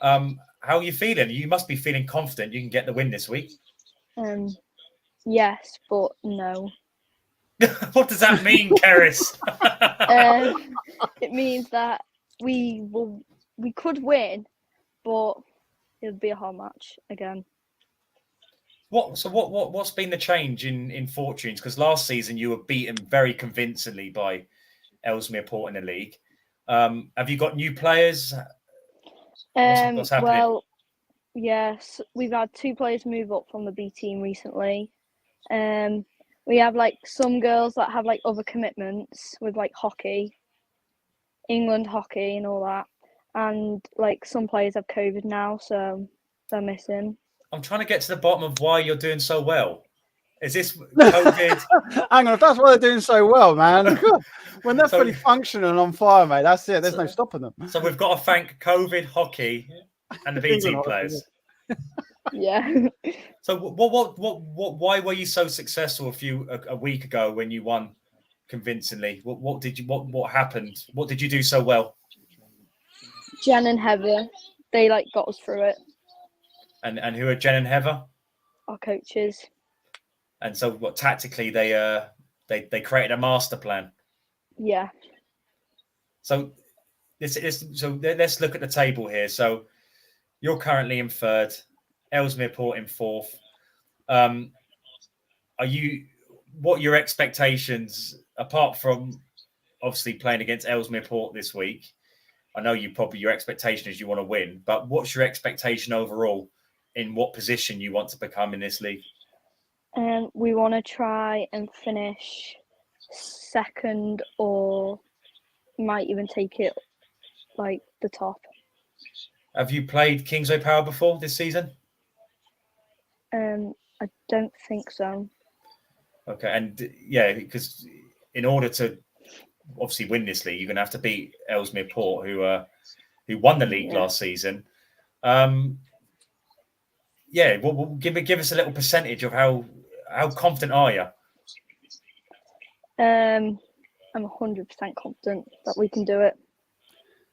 How are you feeling? You must be feeling confident you can get the win this week. Yes, but no. What does that mean, Keris? It means that we could win, but it would be a hard match again. What's been the change in fortunes? Because last season you were beaten very convincingly by Ellesmere Port in the league. Have you got new players? What's happening? Well, yes, we've had 2 players move up from the B team recently. We have some girls that have other commitments with hockey, England hockey and all that. And some players have COVID now, so they're missing. I'm trying to get to the bottom of why you're doing so well. Is this COVID? Hang on, if that's why they're doing so well, man. When they're fully functional and on fire, mate, that's it. There's no stopping them. So we've got to thank COVID, hockey, and the BT players. Yeah. So why were you so successful a week ago when you won convincingly? What happened? What did you do so well? Jen and Heather, they got us through it. And who are Jen and Heather? Our coaches. And so tactically they created a master plan. Yeah. So let's look at the table here. So you're currently in 3rd, Ellesmere Port in 4th. What are your expectations apart from obviously playing against Ellesmere Port this week? I know your expectation is you want to win, but what's your expectation overall in what position you want to become in this league? We want to try and finish 2nd, or might even take it the top. Have you played Kingsway Power before this season? I don't think so. Okay, and yeah, because in order to obviously win this league, you're going to have to beat Ellesmere Port, who won the league last season. yeah, give us a little percentage of how confident are you? I'm 100% confident that we can do it.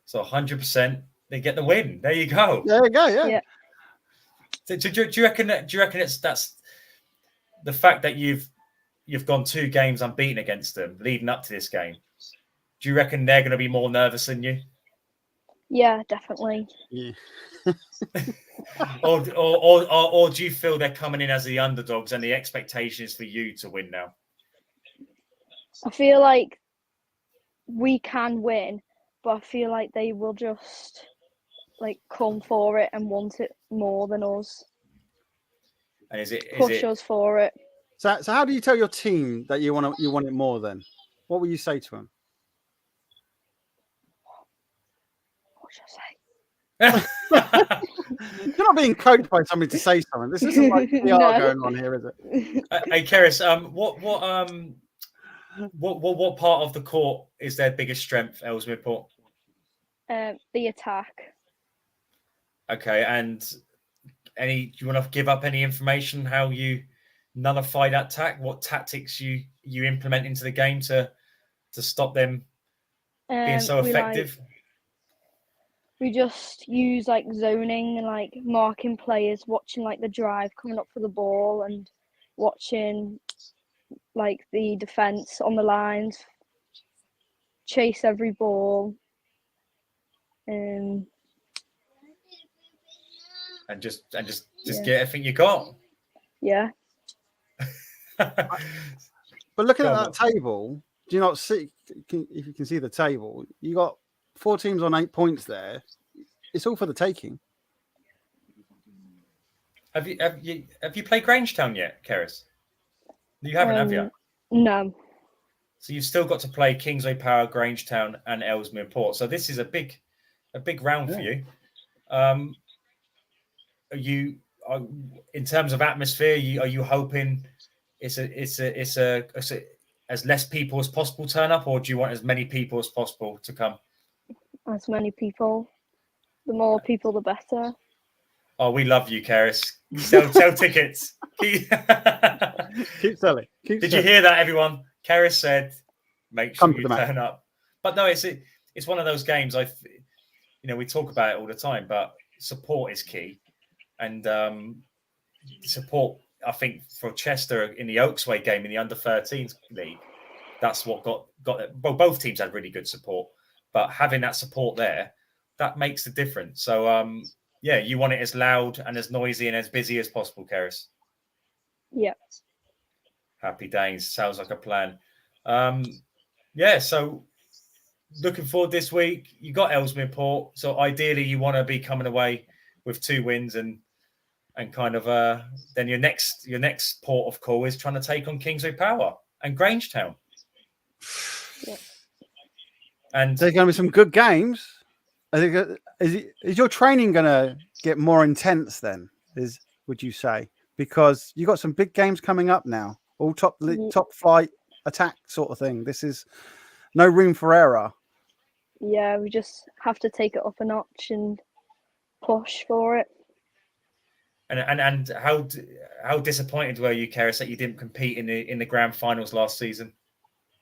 So 100%, they get the win. There you go. There you go. Yeah. Yeah. So do you reckon that's the fact that you've gone 2 games unbeaten against them leading up to this game? Do you reckon they're going to be more nervous than you? Yeah, definitely. Yeah. or do you feel they're coming in as the underdogs and the expectation is for you to win now? I feel like we can win, but I feel like they will just like come for it and want it more than us. And is it Push us for it. So how do you tell your team that you want it more then? What will you say to them? What should I say? You're not being coached by somebody to say something. This isn't like PR No. going on here, is it? Hey, Keris, what part of the court is their biggest strength, Ellesmere Port? The attack. Okay, and do you want to give up any information how you nullify that attack? What tactics you implement into the game to stop them being so effective? We just use like zoning and like marking players, watching like the drive coming up for the ball and watching like the defense on the lines, chase every ball, and just yeah. get everything you got. Yeah. But looking at that table, do you not see? If you can see the table, you got 4 teams on 8 points there. It's all for the taking. Have you played Grangetown yet, Keris? You haven't, have you? No. So you've still got to play Kingsway Power, Grangetown, and Ellesmere Port. So this is a big round for you. Are you in terms of atmosphere? Are you hoping it's as less people as possible turn up, or do you want as many people as possible to come? As many people. The more people, the better. Oh, we love you, Keris. Sell tickets. Keep selling. Did you hear that, everyone? Keris said, "Make sure you turn up." But no, it's one of those games. We talk about it all the time, but support is key, and support. I think for Chester in the Oaksway game in the under-13s league, that's what got it. Well, both teams had really good support, but having that support there, that makes the difference. So, you want it as loud and as noisy and as busy as possible, Keris. Yeah. Happy days. Sounds like a plan. So looking forward this week. You got Ellesmere Port. So ideally you want to be coming away with 2 wins and kind of then your next port of call is trying to take on Kingsway Power and Grangetown. Yeah. And there's going to be some good games. I think is your training going to get more intense then? Would you say, because you got some big games coming up now, all top flight attack sort of thing. This is no room for error. Yeah, we just have to take it up a notch and push for it. And how disappointed were you, Keris, that you didn't compete in the grand finals last season?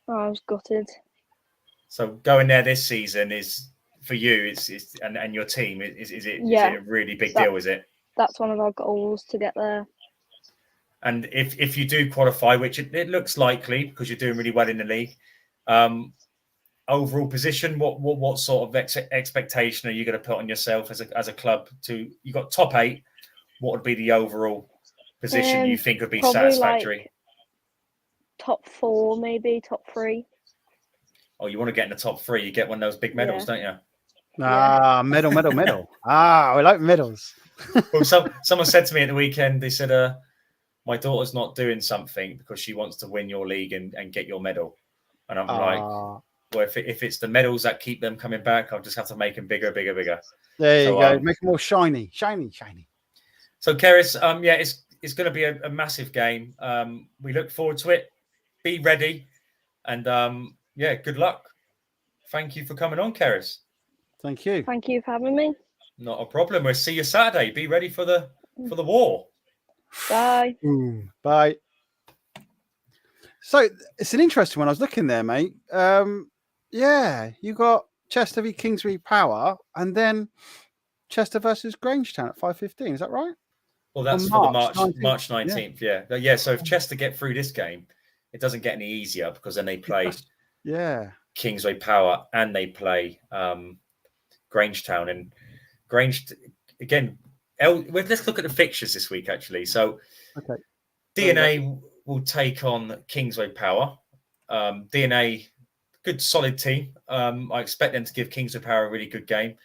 Oh, I was gutted. So going there this season is for you. And your team. Is it a really big deal? Is it? That's one of our goals, to get there. And if you do qualify, which it looks likely because you're doing really well in the league, overall position, what sort of expectation are you going to put on yourself as a club? You got top 8. What would be the overall position you think would be satisfactory? Like top 4, maybe top 3. Oh, you want to get in the top 3? You get one of those big medals, don't you? Medal. We like medals. Well, someone said to me at the weekend, they said, my daughter's not doing something because she wants to win your league and get your medal. And I'm like, well, if it's the medals that keep them coming back, I'll just have to make them bigger. There you go. Make them more shiny. So, Keris, it's going to be a massive game. We look forward to it. Be ready. And, good luck. Thank you for coming on, Keris. Thank you. Thank you for having me. Not a problem. We'll see you Saturday. Be ready for the war. Bye. Bye. So it's an interesting one. I was looking there, mate. Yeah, you got Chester v Kingsbury Power, and then Chester versus Grangetown at 5:15. Is that right? Well, that's On for the March 19th. March 19th. Yeah. So if Chester get through this game, it doesn't get any easier because then they play Kingsway Power and they play Grangetown. And Grange again. Let's look at the fixtures this week, actually. So DNA will take on Kingsway Power. DNA, good solid team. I expect them to give Kingsway Power a really good game.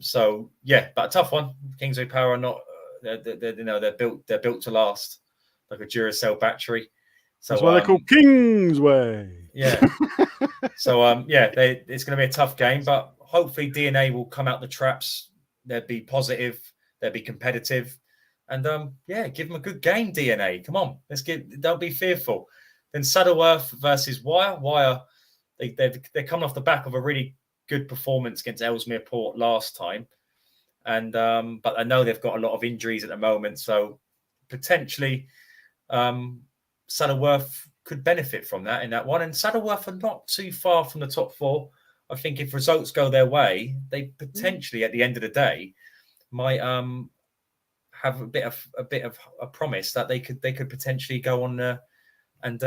So yeah, but a tough one. Kingsway Power are not. They're built to last, like a Duracell battery. So that's why they're called Kingsway. Yeah. So it's going to be a tough game, but hopefully DNA will come out the traps. They'll be positive. They'll be competitive, and give them a good game. DNA, come on, don't be fearful. Then Saddleworth versus Wyre. Wyre, they're coming off the back of a really good performance against Ellesmere Port last time. And but I know they've got a lot of injuries at the moment, so potentially Saddleworth could benefit from that in that one. And Saddleworth are not too far from the top four. I think if results go their way, they potentially at the end of the day might have a bit of a promise that they could potentially go on and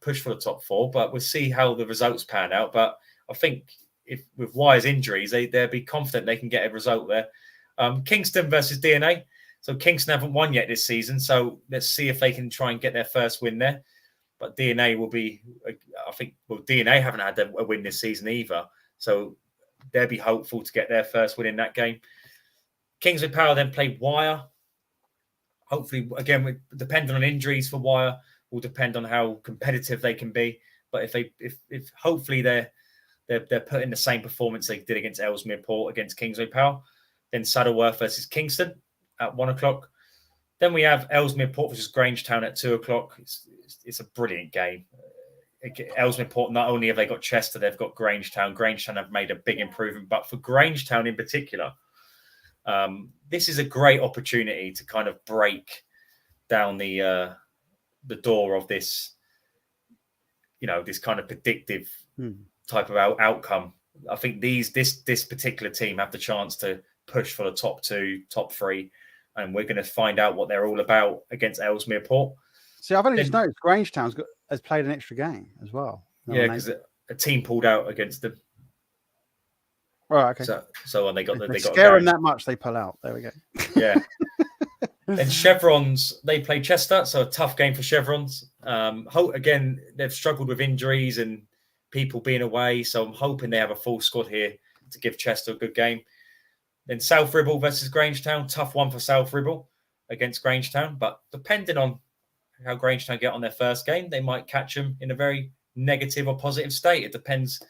push for the top four. But we'll see how the results pan out. But I think if with Wyre's injuries, they'll be confident they can get a result there. Kingston versus DNA. So Kingston haven't won yet this season. So let's see if they can try and get their first win there. But DNA will be, I think, DNA haven't had a win this season either. So they'll be hopeful to get their first win in that game. Kingsway Power then play Wyre. Hopefully, again, depending on injuries for Wyre, will depend on how competitive they can be. But if hopefully they're putting the same performance they did against Ellesmere Port against Kingsway Power. Then Saddleworth versus Kingston at 1:00. Then we have Ellesmere Port versus Grangetown at 2:00. It's a brilliant game. Ellesmere Port, not only have they got Chester, they've got Grangetown. Grangetown have made a big improvement, but for Grangetown in particular, this is a great opportunity to kind of break down the door of this, this kind of predictive type of outcome. I think this particular team have the chance to push for the top two, top three, and we're going to find out what they're all about against Ellesmere Port. See, I've only just noticed Grangetown has played an extra game as well. Yeah, because a team pulled out against them. Right, okay. So they got scare them that much, they pull out. There we go. Yeah. And Chevrons, they play Chester, so a tough game for Chevrons. Again, they've struggled with injuries and people being away, so I'm hoping they have a full squad here to give Chester a good game. Then South Ribble versus Grangetown, tough one for South Ribble against Grangetown, but depending on how Grangetown get on their first game, they might catch them in a very negative or positive state. It depends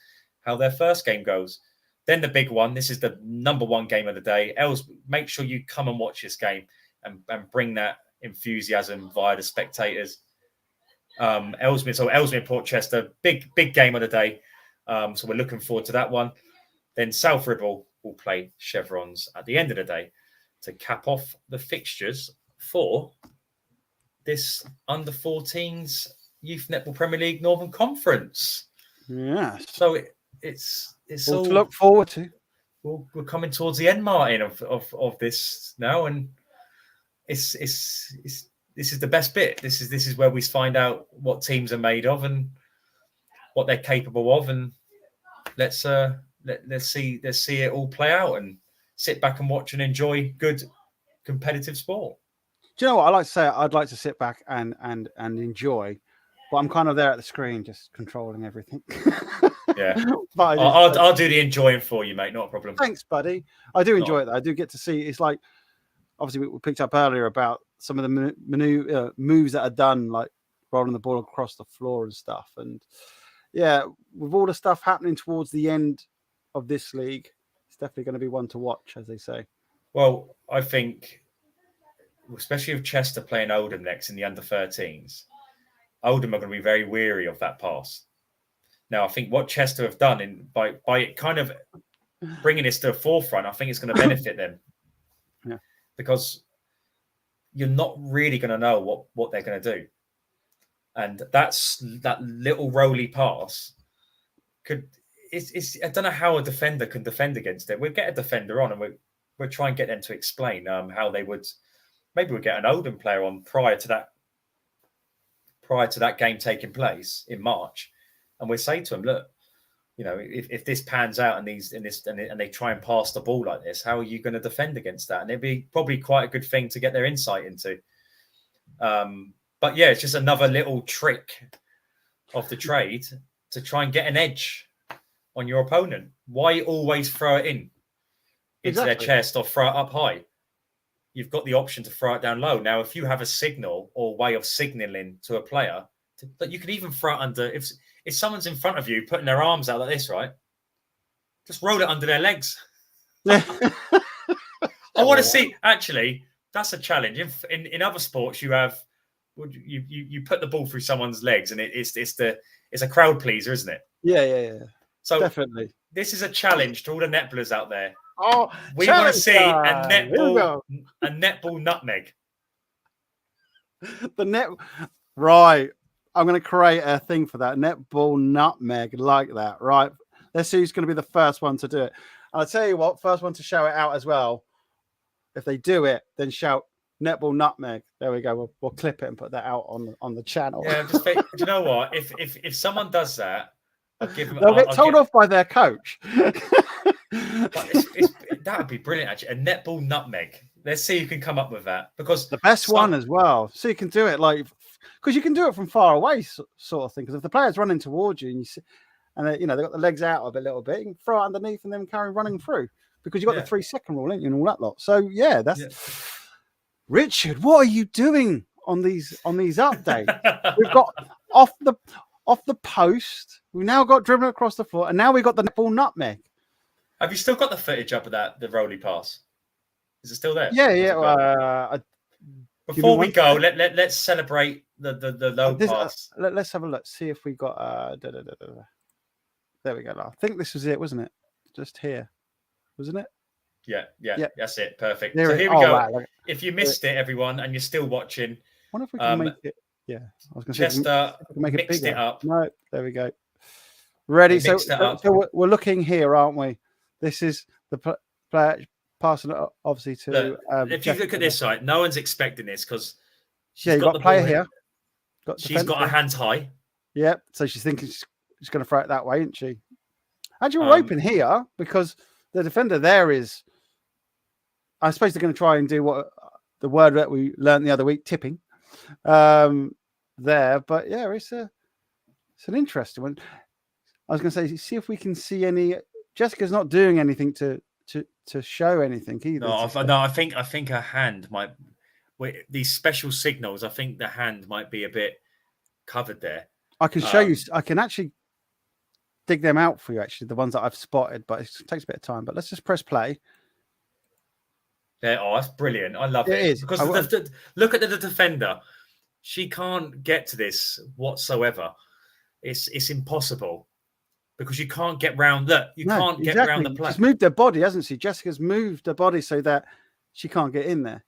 how their first game goes. Then the big one, this is the number one game of the day. Make sure you come and watch this game and bring that enthusiasm via the spectators. Ellesmere Port Chester, big game of the day. So we're looking forward to that one. Then South Ribble will play Chevrons at the end of the day to cap off the fixtures for this under-14s Youth Netball Premier League Northern Conference. Yeah. So it's all to look forward to. We're coming towards the end, Martin, of this now, and this is the best bit. This is where we find out what teams are made of and what they're capable of, and let's see it all play out and sit back and watch and enjoy good competitive sport. Do you know what I like to say? I'd like to sit back and enjoy, but I'm kind of there at the screen, just controlling everything. Yeah, but I'll do the enjoying for you, mate. Not a problem. Thanks, buddy. I do enjoy it. I do get to see. It's like obviously we picked up earlier about some of the moves that are done, like rolling the ball across the floor and stuff. And yeah, with all the stuff happening towards the end of this league, it's definitely going to be one to watch, as they say. Well, I think, especially with Chester playing Oldham next in the under-13s, Oldham are going to be very weary of that pass. Now, I think what Chester have done by kind of bringing this to the forefront, I think it's going to benefit them. Yeah. Because you're not really going to know what they're going to do. And that little roly pass it's I don't know how a defender can defend against it. We'll get a defender on and we'll try and get them to explain how they would. Maybe we'll get an Oldham player on prior to that game taking place in March, and we'll say to them, look, if this pans out and they try and pass the ball like this, how are you going to defend against that? And it'd be probably quite a good thing to get their insight into. But yeah, it's just another little trick of the trade to try and get an edge on your opponent. Why always throw it into their chest or throw it up high? You've got the option to throw it down low. Now, if you have a signal or way of signaling to a player, that you can even throw it under. If someone's in front of you putting their arms out like this, right? Just roll it under their legs. I want to see. Actually, that's a challenge. In other sports, you have you put the ball through someone's legs, and it's a crowd pleaser, isn't it? Yeah. So definitely, this is a challenge to all the netballers out there. Oh, we want to see time. a netball nutmeg. Right. I'm going to create a thing for that netball nutmeg like that. Right. Let's see who's going to be the first one to do it. And I'll tell you what, first one to shout it out as well. If they do it, then shout netball nutmeg. There we go. We'll clip it and put that out on the channel. Yeah, do you know what? If someone does that, I'll give them. They'll get told off by their coach. But that would be brilliant, actually. A netball nutmeg. Let's see who can come up with that. Because the best one as well. So you can do it because you can do it from far away, sort of thing. Because if the player's running towards you and they've got the legs out of a little bit, you can throw it underneath and then carry running through. Because you've got the 3-second rule, ain't you, and all that lot. So yeah, Richard, what are you doing on these updates? We've got off the post. We've now got dribbling across the foot, and now we've got the netball nutmeg. Have you still got the footage up of the roly pass? Is it still there? Yeah. Before we go, let's celebrate the low pass. Let's have a look. See if we got. There we go. I think this was it, wasn't it? Just here, wasn't it? Yeah. That's it. Perfect. Here so here we go. Wow. If you missed it, everyone, and you're still watching, I wonder if we can make it. Yeah, I was going to say Chester make it mixed bigger. it up. No, there we go. Ready? So we're looking here, aren't we? This is the player passing it obviously to. Look, if you look at this side, no one's expecting this because she's got the player here. She's got her hands high. Yep. So she's thinking she's going to throw it that way, isn't she? Actually, we're open here because the defender there is. I suppose they're going to try and do what the word that we learned the other week, tipping. There, but yeah, it's an interesting one. I was going to say, see if we can see any. Jessica's not doing anything to show anything either. No, I think her hand might. These special signals. I think the hand might be a bit covered there. I can show you. I can actually dig them out for you. Actually, the ones that I've spotted, but it takes a bit of time. But let's just press play. Yeah, that's brilliant. I love it. It is because look at the defender. She can't get to this whatsoever. It's impossible because you can't get round. Look, you can't get round the play. She's moved her body, hasn't she? Jessica's moved her body so that she can't get in there.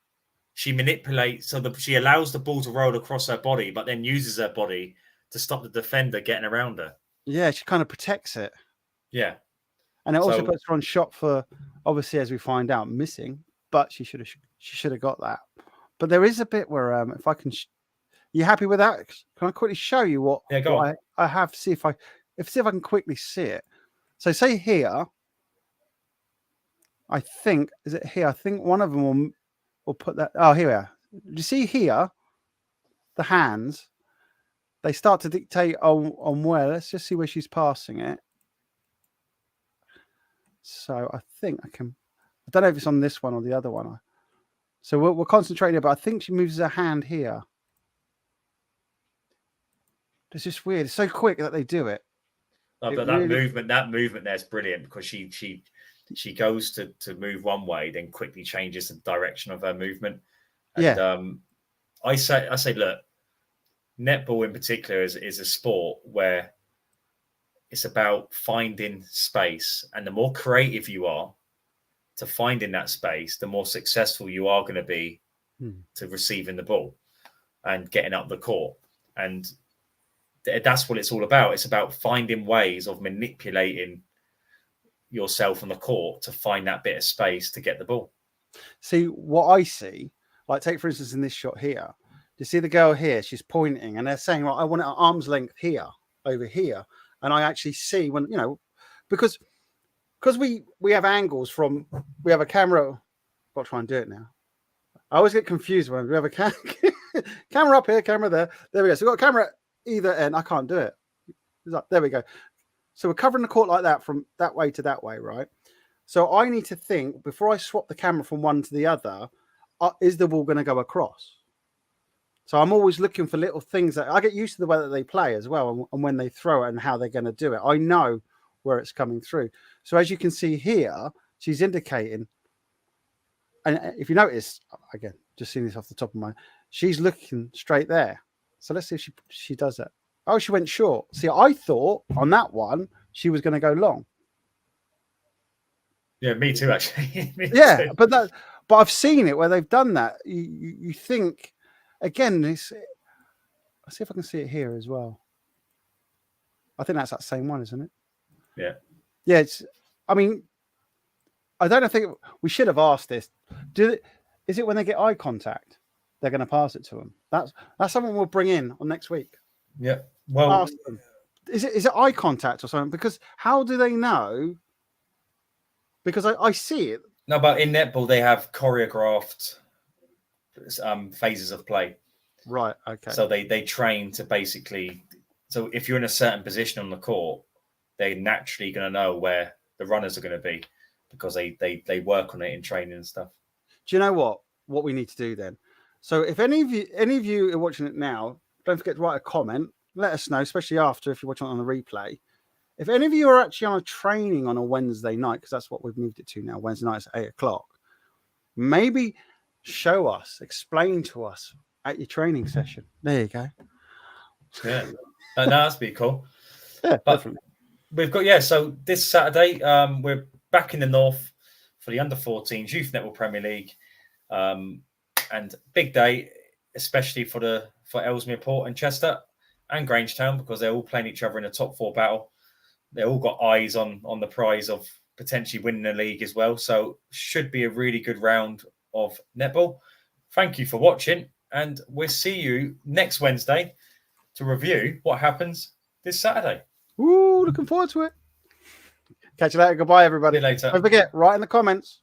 She manipulates she allows the ball to roll across her body, but then uses her body to stop the defender getting around her. Yeah, she kind of protects it. Yeah, and it also puts her on shot for obviously, as we find out, missing. But she should have got that. But there is a bit where if I can, you happy with that? Can I quickly show you what I have? See if I can quickly see it. So say here, I think is it here? I think one of them will put that. Oh, here we are. Do you see here? The hands. They start to dictate on where. Let's just see where she's passing it. So I think I can. I don't know if it's on this one or the other one. So we're concentrating, but I think she moves her hand here. It's just weird. It's so quick that they do it. No, but that movement there is brilliant because she goes to move one way, then quickly changes the direction of her movement. And I say, look, netball in particular is a sport where it's about finding space, and the more creative you are to find in that space, the more successful you are going to be to receiving the ball and getting up the court. And that's what it's all about. It's about finding ways of manipulating yourself on the court to find that bit of space to get the ball. See, what I see, like take for instance in this shot here, you see the girl here, she's pointing and they're saying, right, I want it at arm's length here, over here. And I actually see when, because we have angles from, we have a camera. I'll try and do it now. I always get confused when we have a camera up here, camera there. There we go. So we've got a camera at either end. I can't do it. There we go. So we're covering the court like that from that way to that way, right? So I need to think before I swap the camera from one to the other, is the ball going to go across? So I'm always looking for little things that I get used to the way that they play as well, and when they throw it and how they're going to do it. I know where it's coming through. So as you can see here, she's indicating, and if you notice, again, just seeing this off the top of my, she's looking straight there. So let's see if she does that. Oh, she went short. See, I thought on that one she was going to go long. Yeah, me too, actually. Me yeah, too. but I've seen it where they've done that. You think again? Let's see if I can see it here as well. I think that's that same one, isn't it? Yeah. Yeah. I mean, I don't think we should have asked this. Is it when they get eye contact, they're going to pass it to them? That's something we'll bring in on next week. Yeah. Well, ask them. Is it eye contact or something? Because how do they know? Because I see it. No, but in netball they have choreographed phases of play. Right. Okay. So they train to basically. So if you're in a certain position on the court, they're naturally going to know where the runners are going to be because they work on it in training and stuff. Do you know what we need to do then? So if any of you are watching it now, don't forget to write a comment. Let us know, especially after if you're watching it on the replay. If any of you are actually on a training on a Wednesday night, because that's what we've moved it to now, Wednesday nights at 8:00, maybe show us, explain to us at your training session. There you go. Yeah, that's be cool. Yeah, but definitely. We've got so this Saturday we're back in the north for the under-14s Youth Netball Premier League, and big day, especially for Ellesmere Port and Chester and Grangetown because they're all playing each other in a top 4 battle. They all got eyes on the prize of potentially winning the league as well. So should be a really good round of netball. Thank you for watching, and we'll see you next Wednesday to review what happens this Saturday. Ooh, looking forward to it. Catch you later. Goodbye, everybody. See you later. Don't forget, write in the comments.